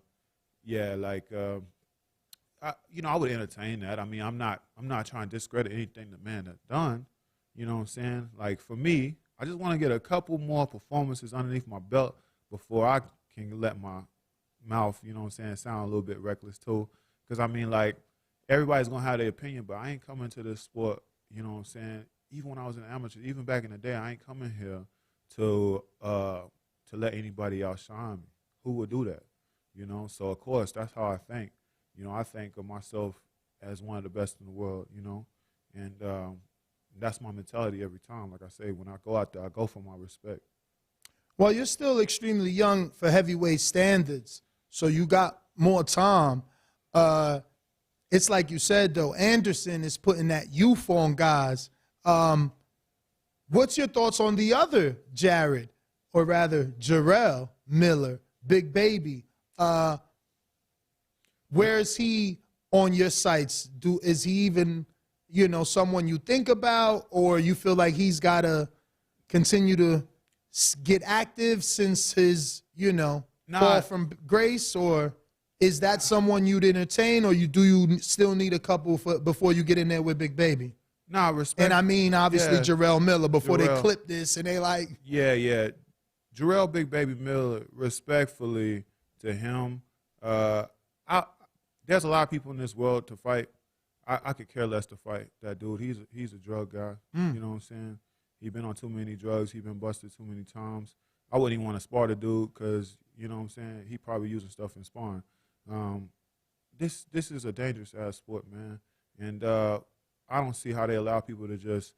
yeah, like, you know, I would entertain that. I mean, I'm not trying to discredit anything the man has done. You know what I'm saying? Like, for me, I just want to get a couple more performances underneath my belt before I can let my mouth, you know what I'm saying, sound a little bit reckless too. Because, I mean, like, everybody's going to have their opinion, but I ain't coming to this sport, you know what I'm saying, even when I was an amateur, even back in the day, I ain't coming here to let anybody outshine me. Who would do that? You know, so, of course, that's how I think. You know, I think of myself as one of the best in the world, you know, and that's my mentality every time. Like I say, when I go out there, I go for my respect. Well, you're still extremely young for heavyweight standards, so you got more time. It's like you said, though, Anderson is putting that youth on guys. What's your thoughts on the other Jared, or rather Jarrell Miller, Big Baby? Where is he on your sights? Is he even, you know, someone you think about, or you feel like he's got to continue to get active since his, you know, fall from grace? Or is that someone you'd entertain, or do you still need a couple before you get in there with Big Baby? Nah, respect. And I mean, obviously, Jarrell Miller, before they clip this and they like. Yeah. Jarrell Big Baby Miller, respectfully to him, there's a lot of people in this world to fight. I could care less to fight that dude. He's a drug guy. You know what I'm saying? He been on too many drugs. He been busted too many times. I wouldn't even want to spar the dude because, you know what I'm saying, he probably using stuff in sparring. This is a dangerous ass sport, man. And I don't see how they allow people to just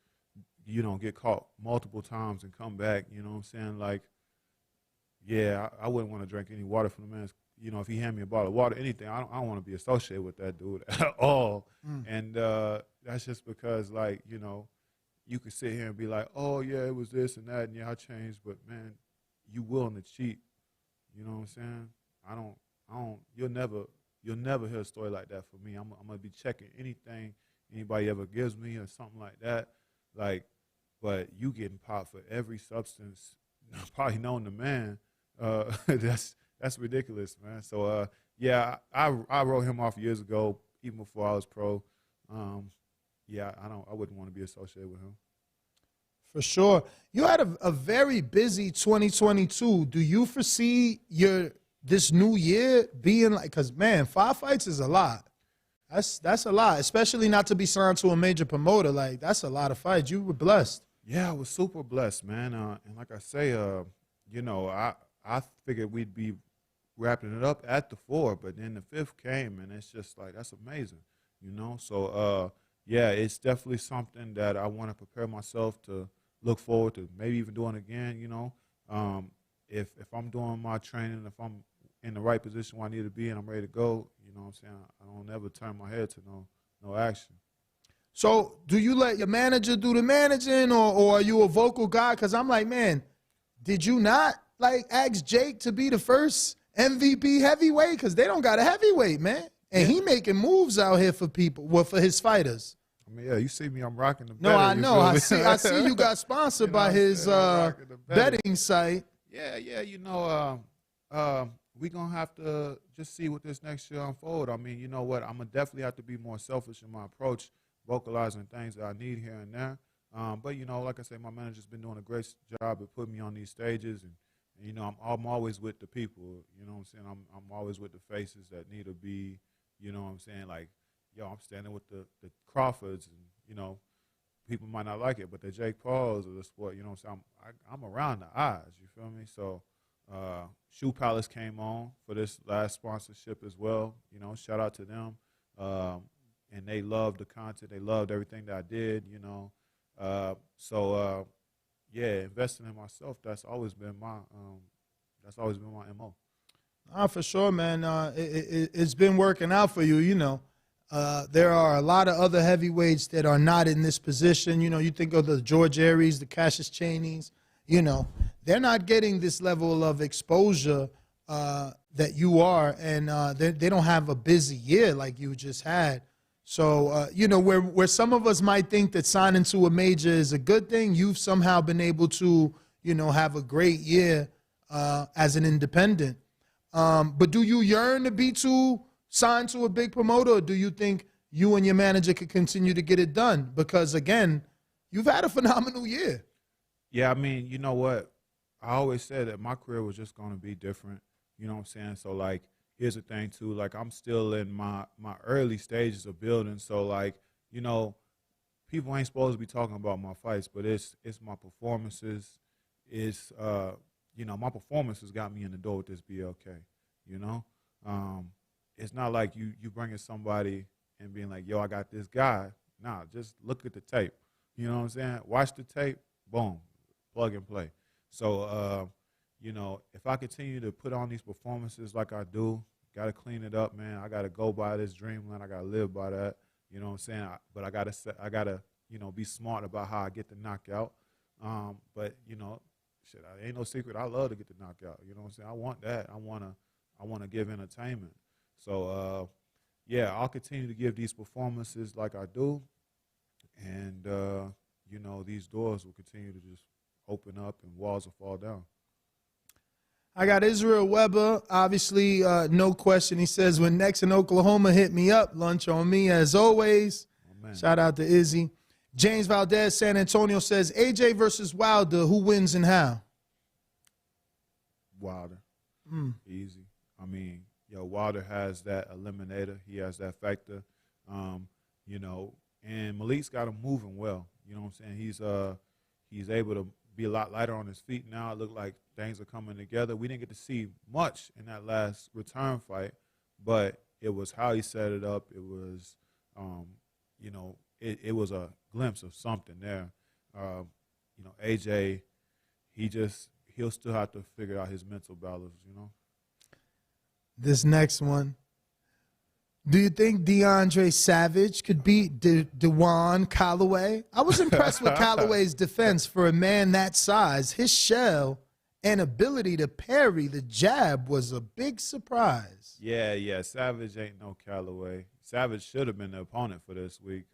get caught multiple times and come back. You know what I'm saying? Like, yeah, I wouldn't want to drink any water from the man. If he hand me a bottle of water, anything, I don't want to be associated with that dude at all. And that's just because, like, you could sit here and be like, oh, yeah, it was this and that, and yeah, I changed. But, man, you willing to cheat. You know what I'm saying? You'll never hear a story like that from me. I'm going to be checking anything anybody ever gives me or something like that. Like, but you getting popped for every substance, probably known to man. That's ridiculous, man. So, yeah, I wrote him off years ago, even before I was pro. Yeah, I wouldn't want to be associated with him. For sure. You had a very busy 2022. Do you foresee this new year being like, because, man, 5 fights is a lot. That's a lot, especially not to be signed to a major promoter. Like, that's a lot of fights. You were blessed. Yeah, I was super blessed, man. And like I say, I figured we'd be wrapping it up at the 4, but then the 5th came, and it's just like, that's amazing, So, yeah, it's definitely something that I want to prepare myself to look forward to, maybe even doing again, If I'm doing my training, if I'm in the right position where I need to be and I'm ready to go, you know what I'm saying, I don't ever turn my head to no action. So do you let your manager do the managing, or are you a vocal guy? Because I'm like, man, did you not, like, ask Jake to be the first MVP heavyweight? Because they don't got a heavyweight, man. And he making moves out here for people, for his fighters. I mean, yeah, you see me, I'm rocking the No, betting, I know. I see you got sponsored by his betting site. Yeah, we're going to have to just see what this next year unfold. I mean, you know what? I'm going to definitely have to be more selfish in my approach, vocalizing things that I need here and there. But, like I say, my manager's been doing a great job at putting me on these stages. And I'm always with the people, you know what I'm saying? I'm always with the faces that need to be, you know what I'm saying? Like, I'm standing with the Crawfords, and, people might not like it, but the Jake Pauls of the sport, you know what I'm saying? I'm around the eyes, you feel me? So, Shoe Palace came on for this last sponsorship as well. Shout out to them. And they loved the content. They loved everything that I did, yeah, investing in myself, that's always been my MO. For sure, man. It's been working out for you, There are a lot of other heavyweights that are not in this position. You think of the George Aries, the Cassius Chaneys, they're not getting this level of exposure that you are, and they don't have a busy year like you just had. So, where some of us might think that signing to a major is a good thing, you've somehow been able to, have a great year as an independent. But do you yearn to be signed to a big promoter, or do you think you and your manager could continue to get it done? Because, again, you've had a phenomenal year. Yeah, I mean, you know what? I always said that my career was just going to be different. You know what I'm saying? So, like, here's the thing, too. Like, I'm still in my early stages of building. So, like, people ain't supposed to be talking about my fights, but it's my performances. It's, my performances got me in the door with this BLK, It's not like you bringing somebody and being like, yo, I got this guy. Nah, just look at the tape. You know what I'm saying? Watch the tape, boom, plug and play. So, if I continue to put on these performances like I do, got to clean it up, man. I got to go by this dreamland. I got to live by that. You know what I'm saying? But I got to, be smart about how I get the knockout. But, shit, ain't no secret. I love to get the knockout. You know what I'm saying? I want that. I want to give entertainment. So, yeah, I'll continue to give these performances like I do. And, these doors will continue to just open up and walls will fall down. I got Israel Weber, obviously, no question. He says, when next in Oklahoma, hit me up. Lunch on me, as always. Oh, shout out to Izzy. James Valdez, San Antonio, says, AJ versus Wilder, who wins and how? Wilder. Easy. I mean, Wilder has that eliminator. He has that factor. And Malik's got him moving well. You know what I'm saying? He's able to be a lot lighter on his feet now. It looked like things are coming together. We didn't get to see much in that last return fight, but it was how he set it up. It was, it was a glimpse of something there. AJ, he'll still have to figure out his mental balance. This next one. Do you think DeAndre Savage could beat DeJuan Callaway? I was impressed with Callaway's defense for a man that size. His shell and ability to parry the jab was a big surprise. Yeah. Savage ain't no Callaway. Savage should have been the opponent for this week.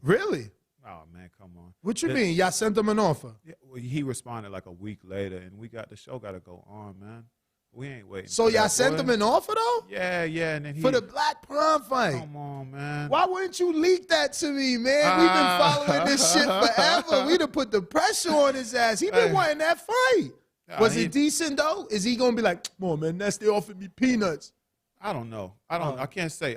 Really? Oh, man, come on. What you mean? Y'all sent him an offer? Yeah, well, he responded like a week later, and the show got to go on, man. We ain't waiting. So y'all sent him an offer, though? Yeah, and then for the Black Prom fight. Come on, man. Why wouldn't you leak that to me, man? We've been following this shit forever. We'd have put the pressure on his ass. He been wanting that fight. Was it decent, though? Is he going to be like, come on, man, they offered me peanuts? I don't know. I can't say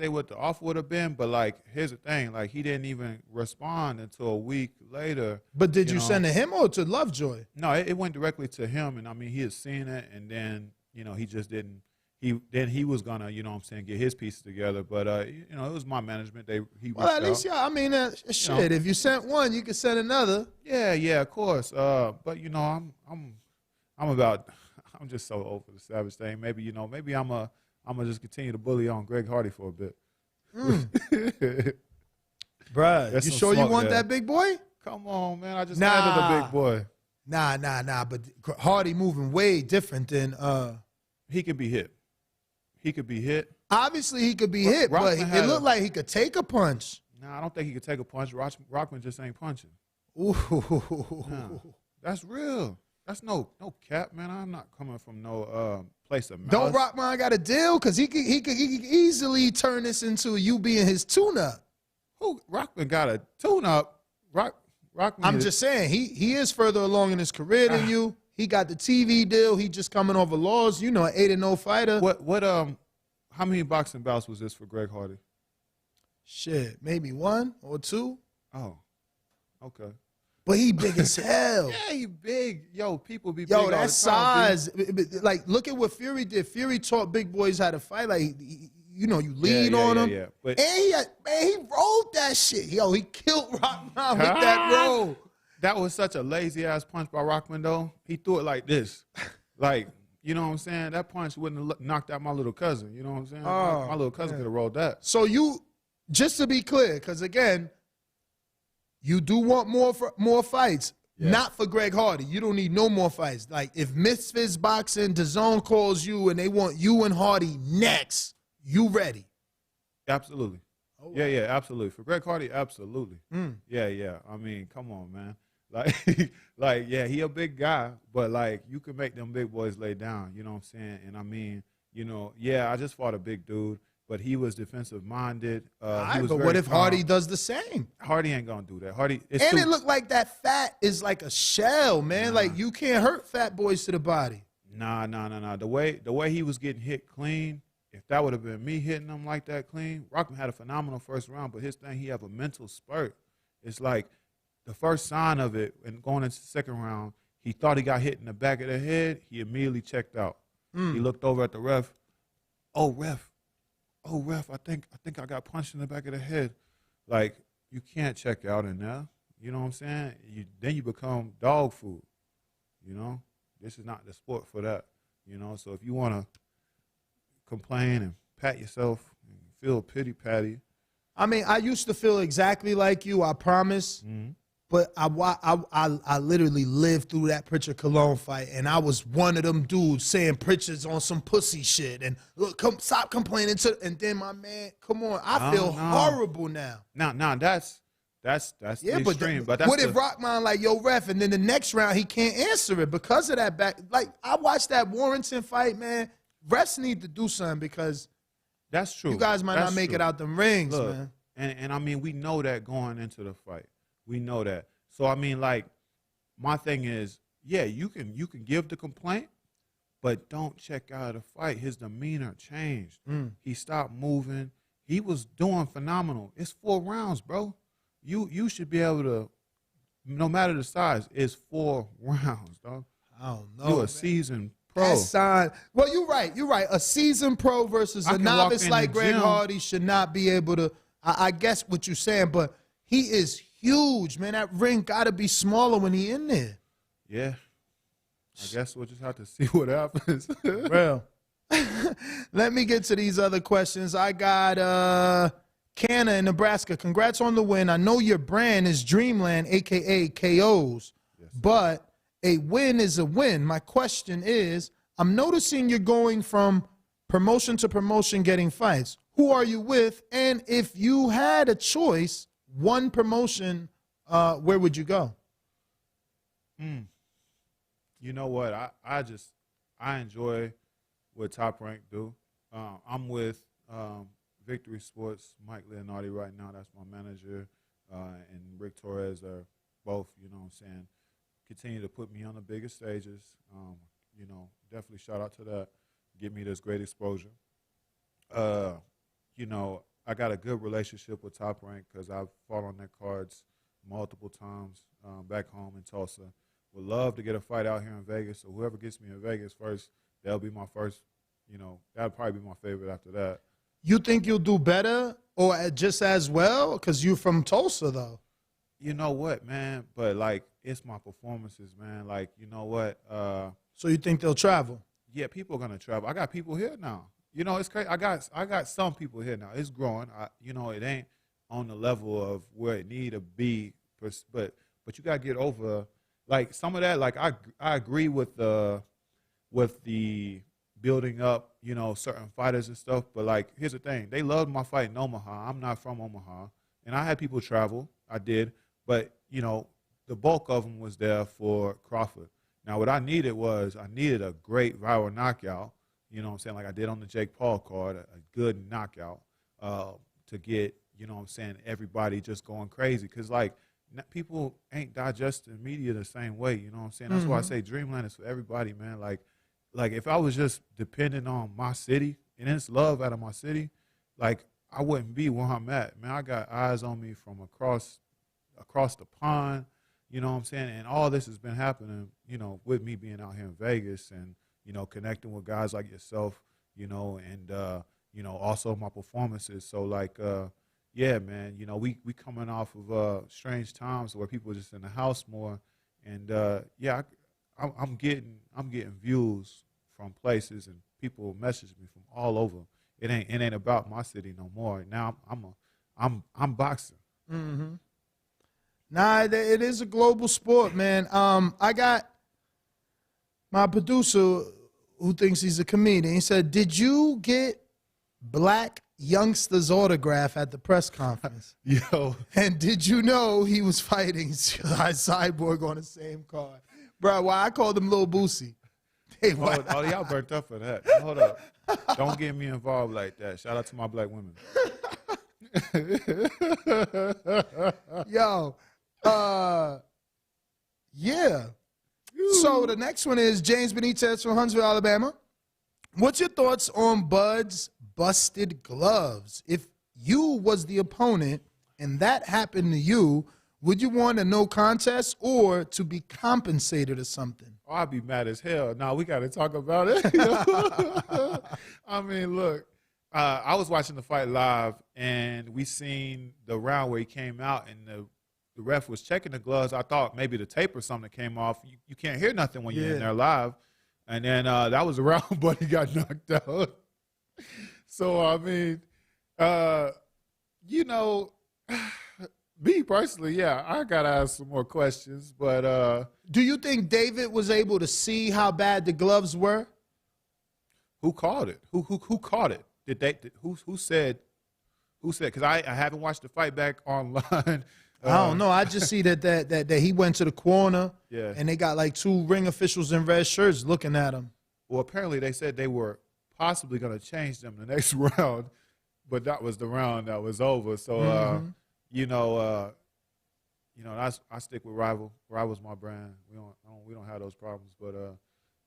what the offer would have been, but like, here's the thing: like, he didn't even respond until a week later. But did you send it to him or to Lovejoy? No, it went directly to him, and I mean, he had seen it, and then he just didn't. He was gonna, get his pieces together. But it was my management. Well, at least shit. If you sent one, you could send another. Yeah, of course. But I'm just so over the Savage thing. Maybe I'm gonna just continue to bully on Greg Hardy for a bit. Bruh, you sure you want that big boy? Come on, man. I just handled the big boy. Nah. But Hardy moving way different than he could be hit. Obviously, he could be hit, but it looked like he could take a punch. Nah, I don't think he could take a punch. Rockman just ain't punching. Ooh. Nah, that's real. That's no cap, man. I'm not coming from no place of malice. Don't Rockman got a deal? Because he could easily turn this into you being his tune-up. Who? Rockman got a tune-up? Rockman. I'm just saying, he is further along in his career than you. He got the TV deal. He just coming over laws. An 8-0 fighter. How many boxing bouts was this for Greg Hardy? Shit, maybe 1 or 2. Oh, okay. But he big as hell. Yeah, he big. Yo, people be big all the time. That size. Like, look at what Fury did. Fury taught big boys how to fight. Like, you lean on him. Yeah. But he rolled that shit. He killed Rockman with that roll. That was such a lazy-ass punch by Rockman, though. He threw it like this. Like, you know what I'm saying? That punch wouldn't have knocked out my little cousin. You know what I'm saying? My little cousin could have rolled that. So just to be clear, because, again, you do want more fights. Yeah. Not for Greg Hardy. You don't need no more fights. Like, if Misfits Boxing, DAZN calls you and they want you and Hardy next, you ready? Absolutely. Oh, wow. Yeah, absolutely. For Greg Hardy, absolutely. Mm. Yeah. I mean, come on, man. Like, yeah, he a big guy, but, like, you can make them big boys lay down. You know what I'm saying? And, I mean, I just fought a big dude. But he was defensive-minded. But what if Hardy does the same? Hardy ain't going to do that. It looked like that fat is like a shell, man. Like, you can't hurt fat boys to the body. Nah. The way he was getting hit clean, if that would have been me hitting him like that clean, Rockman had a phenomenal first round, but his thing, he have a mental spurt. It's like the first sign of it, and going into the second round, he thought he got hit in the back of the head. He immediately checked out. He looked over at the ref. Oh, ref, I think I got punched in the back of the head. Like, you can't check out in there. You know what I'm saying? Then you become dog food. This is not the sport for that. So if you want to complain and pat yourself and feel pity-patty. I mean, I used to feel exactly like you, I promise. Mm-hmm. But I literally lived through that Pritchard Cologne fight, and I was one of them dudes saying Pritchard's on some pussy shit, and look, stop complaining and then my man, come on, I feel horrible now. Now that's the extreme. But what if Rockman like, yo, ref, and then the next round he can't answer it because of that back? Like, I watched that Warrington fight, man. Refs need to do something because that's true. You guys might not make it out them rings, look, man. And I mean, we know that going into the fight. We know that. So, I mean, like, my thing is, yeah, you can give the complaint, but don't check out of the fight. His demeanor changed. He stopped moving. He was doing phenomenal. It's 4 rounds, bro. You should be able to, no matter the size, it's 4 rounds, dog. I don't know. You're a seasoned pro. Well, you're right. A seasoned pro versus a novice like Greg Hardy should not be able to, I guess what you're saying, but he is huge, man. That ring got to be smaller when he in there. Yeah. I guess we'll just have to see what happens. Real. Let me get to these other questions. I got Canna in Nebraska. Congrats on the win. I know your brand is Dreamland, a.k.a. KOs, but a win is a win. My question is, I'm noticing you're going from promotion to promotion getting fights. Who are you with? And if you had a choice, one promotion, where would you go? You know what? I enjoy what Top Rank do. I'm with Victory Sports, Mike Leonardi right now. That's my manager. And Rick Torres are both, you know what I'm saying, continue to put me on the biggest stages. You know, definitely shout out to that. Give me this great exposure. You know, I got a good relationship with Top Rank because I've fought on their cards multiple times back home in Tulsa. Would love to get a fight out here in Vegas. So whoever gets me in Vegas first, that'll be my first, you know, that'll probably be my favorite after that. You think you'll do better or just as well? Because you're from Tulsa, though. You know what, man? But, like, it's my performances, man. Like, you know what? So you think they'll travel? Yeah, people are going to travel. I got people here now. You know, it's crazy. I got some people here now. It's growing. You know, it ain't on the level of where it need to be, but you got to get over, like, some of that. Like, I agree with the building up, you know, certain fighters and stuff. But, like, here's the thing. They loved my fight in Omaha. I'm not from Omaha. And I had people travel. I did. But, you know, the bulk of them was there for Crawford. Now, what I needed a great viral knockout, you know what I'm saying, like I did on the Jake Paul card, a good knockout to get, you know what I'm saying, everybody just going crazy. Because, like, people ain't digesting media the same way, you know what I'm saying? That's why I say Dreamland is for everybody, man. Like if I was just dependent on my city and it's love out of my city, like, I wouldn't be where I'm at. Man, I got eyes on me from across the pond, you know what I'm saying? And all this has been happening, you know, with me being out here in Vegas and, you know, connecting with guys like yourself, you know, and, you know, also my performances. So, like, yeah, man, you know, we coming off of strange times where people are just in the house more. And, yeah, I'm getting views from places and people message me from all over. It ain't about my city no more. Now I'm boxing. Mm-hmm. Nah, it is a global sport, man. I got my producer who thinks he's a comedian. He said, "Did you get Black Youngster's autograph at the press conference?" Yo. And did you know he was fighting Cyborg on the same card? Bro, why I called him Lil Boosie. Hey, oh, y'all burnt up for that. Hold up. Don't get me involved like that. Shout out to my black women. Yo, yeah. So the next one is James Benitez from Huntsville, Alabama. What's your thoughts on Bud's busted gloves? If you was the opponent and that happened to you, would you want a no contest or to be compensated or something? Oh, I'd be mad as hell. Now we got to talk about it. I mean, look, I was watching the fight live, and we seen the round where he came out, and the ref was checking the gloves. I thought maybe the tape or something came off. You can't hear nothing when you're in there live. And then that was the round, but he got knocked out. So, I mean, you know, me personally, yeah, I got to ask some more questions. But do you think David was able to see how bad the gloves were? Who called it? Who caught it? Who said? Because I haven't watched the fight back online. I don't know. I just see that he went to the corner, and they got like two ring officials in red shirts looking at him. Well, apparently they said they were possibly going to change them the next round, but that was the round that was over. So, you know, I stick with Rival. Rival's my brand. We don't have those problems,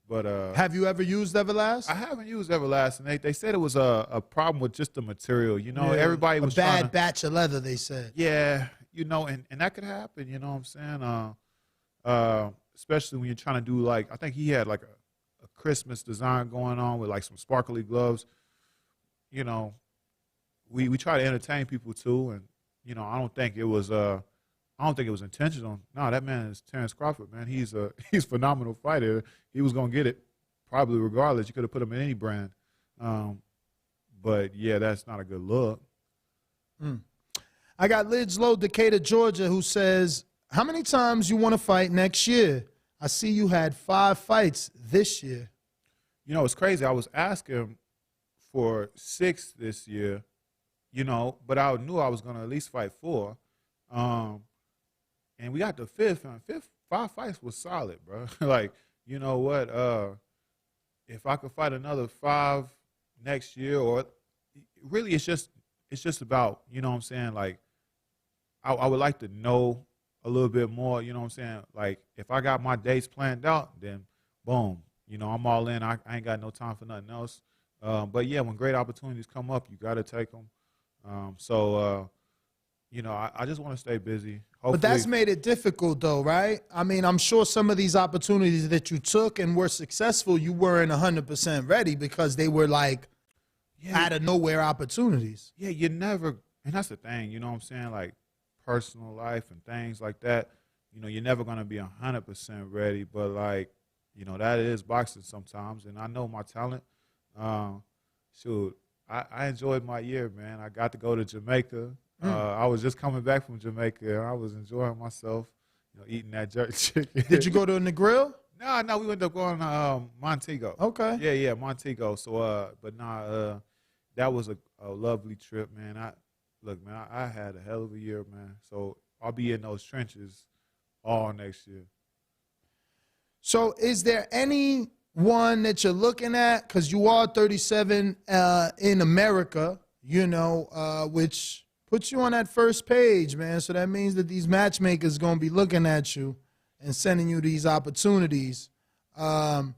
but have you ever used Everlast? I haven't used Everlast, and they said it was a problem with just the material. You know, everybody was a bad batch of leather. They said, yeah, you know, and that could happen. You know what I'm saying? Especially when you're trying to do, like, I think he had like a Christmas design going on with like some sparkly gloves. You know, we try to entertain people too, and you know, I don't think I don't think it was intentional. No, that man is Terrence Crawford, man. He's a phenomenal fighter. He was gonna get it probably regardless. You could have put him in any brand. But yeah, that's not a good look. I got Lids Low, Decatur, Georgia, who says, how many times you want to fight next year? I see you had 5 fights this year. You know, it's crazy. I was asking for 6 this year, you know, but I knew I was going to at least fight 4. And we got the 5th, and 5 fights was solid, bro. Like, you know what? If I could fight another 5 next year, or really it's just about, you know what I'm saying, like, I would like to know a little bit more, you know what I'm saying? Like, if I got my dates planned out, then boom, you know, I'm all in. I ain't got no time for nothing else. But yeah, when great opportunities come up, you got to take them. You know, I just want to stay busy. Hopefully. But that's made it difficult, though, right? I mean, I'm sure some of these opportunities that you took and were successful, you weren't 100% ready because they were like out of nowhere opportunities. Yeah, you never, and that's the thing, you know what I'm saying? Like personal life and things like that, you know, you're never going to be 100% ready. But like, you know, that is boxing sometimes. And I know my talent. Shoot, I enjoyed my year, man. I got to go to Jamaica. I was just coming back from Jamaica, and I was enjoying myself, you know, eating that jerk chicken. Did you go to the grill? No, we ended up going to Montego. Okay. Yeah, Montego. So, but that was a lovely trip, man. I had a hell of a year, man. So I'll be in those trenches all next year. So is there any one that you're looking at? Because you are 37 in America, you know, which puts you on that first page, man. So that means that these matchmakers going to be looking at you and sending you these opportunities. Have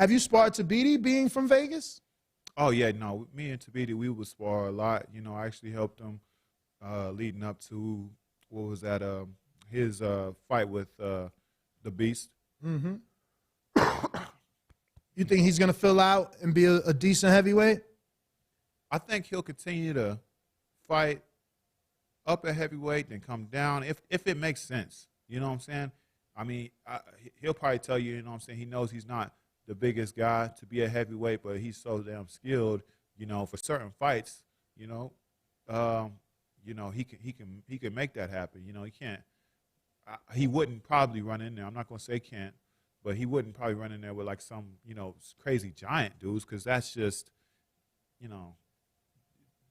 you sparred Tabiti being from Vegas? Oh, yeah, no. Me and Tabiti, we would spar a lot. You know, I actually helped him leading up to, what was that, his fight with the Beast. Mm-hmm. You think he's going to fill out and be a decent heavyweight? I think he'll continue to fight up at heavyweight, then come down, if it makes sense. You know what I'm saying? I mean, he'll probably tell you, you know what I'm saying, he knows he's not the biggest guy to be a heavyweight, but he's so damn skilled, you know, for certain fights, you know, he can make that happen. You know, he can't. He wouldn't probably run in there. I'm not going to say can't, but he wouldn't probably run in there with like some, you know, crazy giant dudes, because that's just, you know,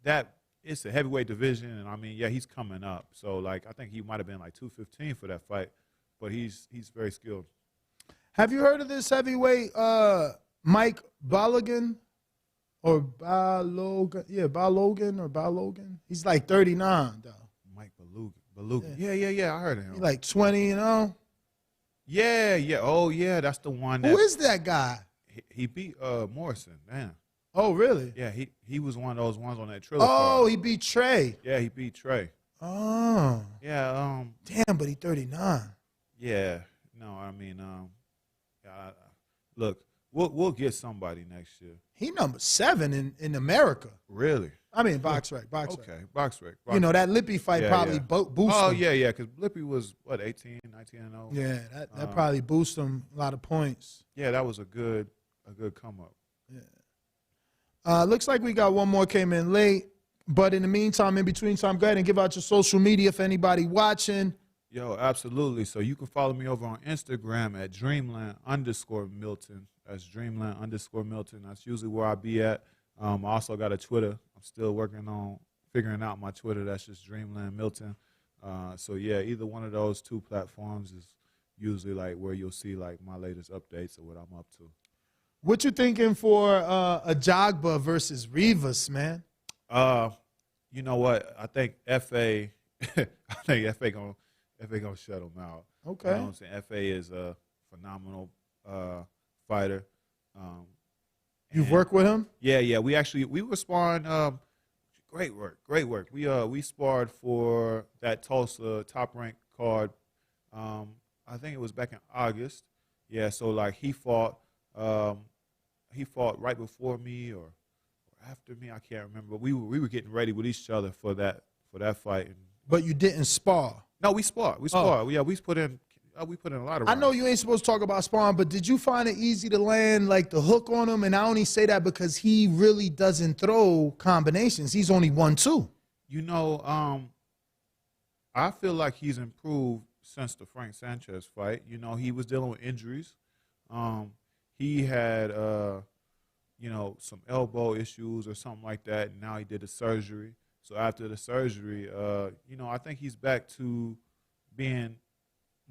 that it's a heavyweight division, and I mean, yeah, he's coming up. So like, I think he might have been like 215 for that fight, but he's very skilled. Have you heard of this heavyweight Mike Balogun or Balogun? Yeah, Balogun. He's like 39 though. Mike Balogun. Yeah. I heard of him. He's like 20, you know. Yeah. Oh yeah, that's the one. Who is that guy? He beat Morrison. Damn. Oh really? Yeah, he was one of those ones on that Triller Oh, card. he beat Trey. Yeah, he beat Trey. Oh. Yeah. Damn, but he's 39. Yeah. No, I mean, look, we'll get somebody next year. He number 7 in America. Really? I mean, BoxRec. Okay, BoxRec. You know, that Lippy fight probably boosted him. Oh, yeah, because Lippy was, 18, 19 and 0? Yeah, that probably boosted him a lot of points. Yeah, that was a good come up. Yeah. Looks like we got one more came in late. But in the meantime, in between time, go ahead and give out your social media for anybody watching. Yo, absolutely. So you can follow me over on Instagram at Dreamland_Milton. That's Dreamland_Milton. That's usually where I be at. I also got a Twitter. I'm still working on figuring out my Twitter. That's just Dreamland Milton. So yeah, either one of those 2 platforms is usually like where you'll see like my latest updates or what I'm up to. What you thinking for a Jogba versus Rivas, man? You know what? I think FA gonna shut him out. Okay. You know what I'm saying? FA is a phenomenal fighter. You've worked with him? Yeah. We were sparring. Great work. We sparred for that Tulsa top ranked card. I think it was back in August. Yeah. So like he fought right before me or after me. I can't remember. But we were getting ready with each other for that fight. But you didn't spar. No, we spar. We spar. Yeah, we put in a lot of I know rounds. you ain't supposed to talk about sparring, but did you find it easy to land like the hook on him? And I only say that because he really doesn't throw combinations. He's only 1-2. You know, I feel like he's improved since the Frank Sanchez fight. You know, he was dealing with injuries. He had, you know, some elbow issues or something like that, and now he did the surgery. So after the surgery, you know, I think he's back to being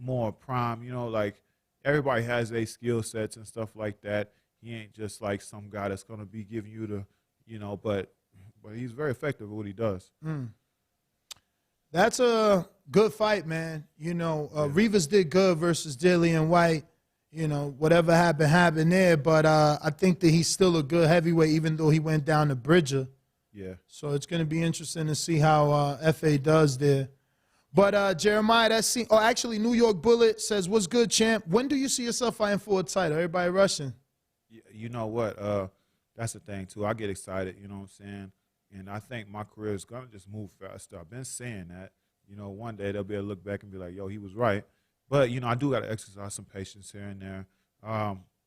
more prime. You know, like everybody has their skill sets and stuff like that. He ain't just like some guy that's going to be giving you the, you know, but he's very effective at what he does. That's a good fight, man. You know, Rivas did good versus Dillian White. You know, whatever happened there. But I think that he's still a good heavyweight, even though he went down to Bridger. Yeah. So it's going to be interesting to see how FA does there. But Jeremiah, actually, New York Bullet says, "What's good, champ? When do you see yourself fighting for a title?" Everybody rushing. You know what? That's the thing too. I get excited. You know what I'm saying? And I think my career is gonna just move faster. I've been saying that. You know, one day they'll be able to look back and be like, "Yo, he was right." But you know, I do got to exercise some patience here and there.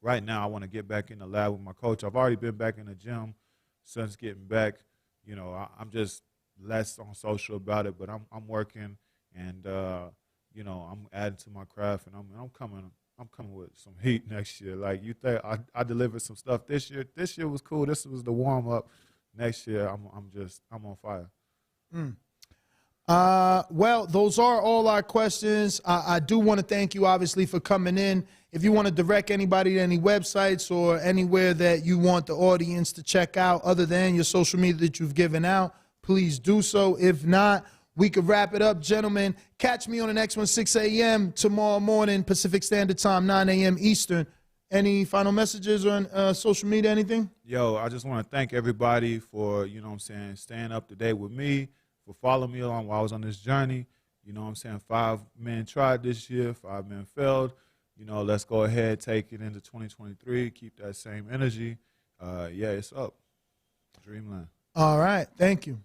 Right now, I want to get back in the lab with my coach. I've already been back in the gym since getting back. You know, I'm just less on social about it, but I'm working. And you know, I'm adding to my craft, and I'm coming with some heat next year. Like you think I delivered some stuff this year. This year was cool. This was the warm up. Next year, I'm on fire. Well, those are all our questions. I do want to thank you, obviously, for coming in. If you want to direct anybody to any websites or anywhere that you want the audience to check out, other than your social media that you've given out, please do so. If not, we could wrap it up, gentlemen. Catch me on the next one, 6 a.m. tomorrow morning, Pacific Standard Time, 9 a.m. Eastern. Any final messages on social media, anything? Yo, I just want to thank everybody for, you know what I'm saying, staying up to date with me, for following me along while I was on this journey. You know what I'm saying, 5 men tried this year, 5 men failed. You know, let's go ahead, take it into 2023, keep that same energy. Yeah, it's up. Dreamland. All right. Thank you.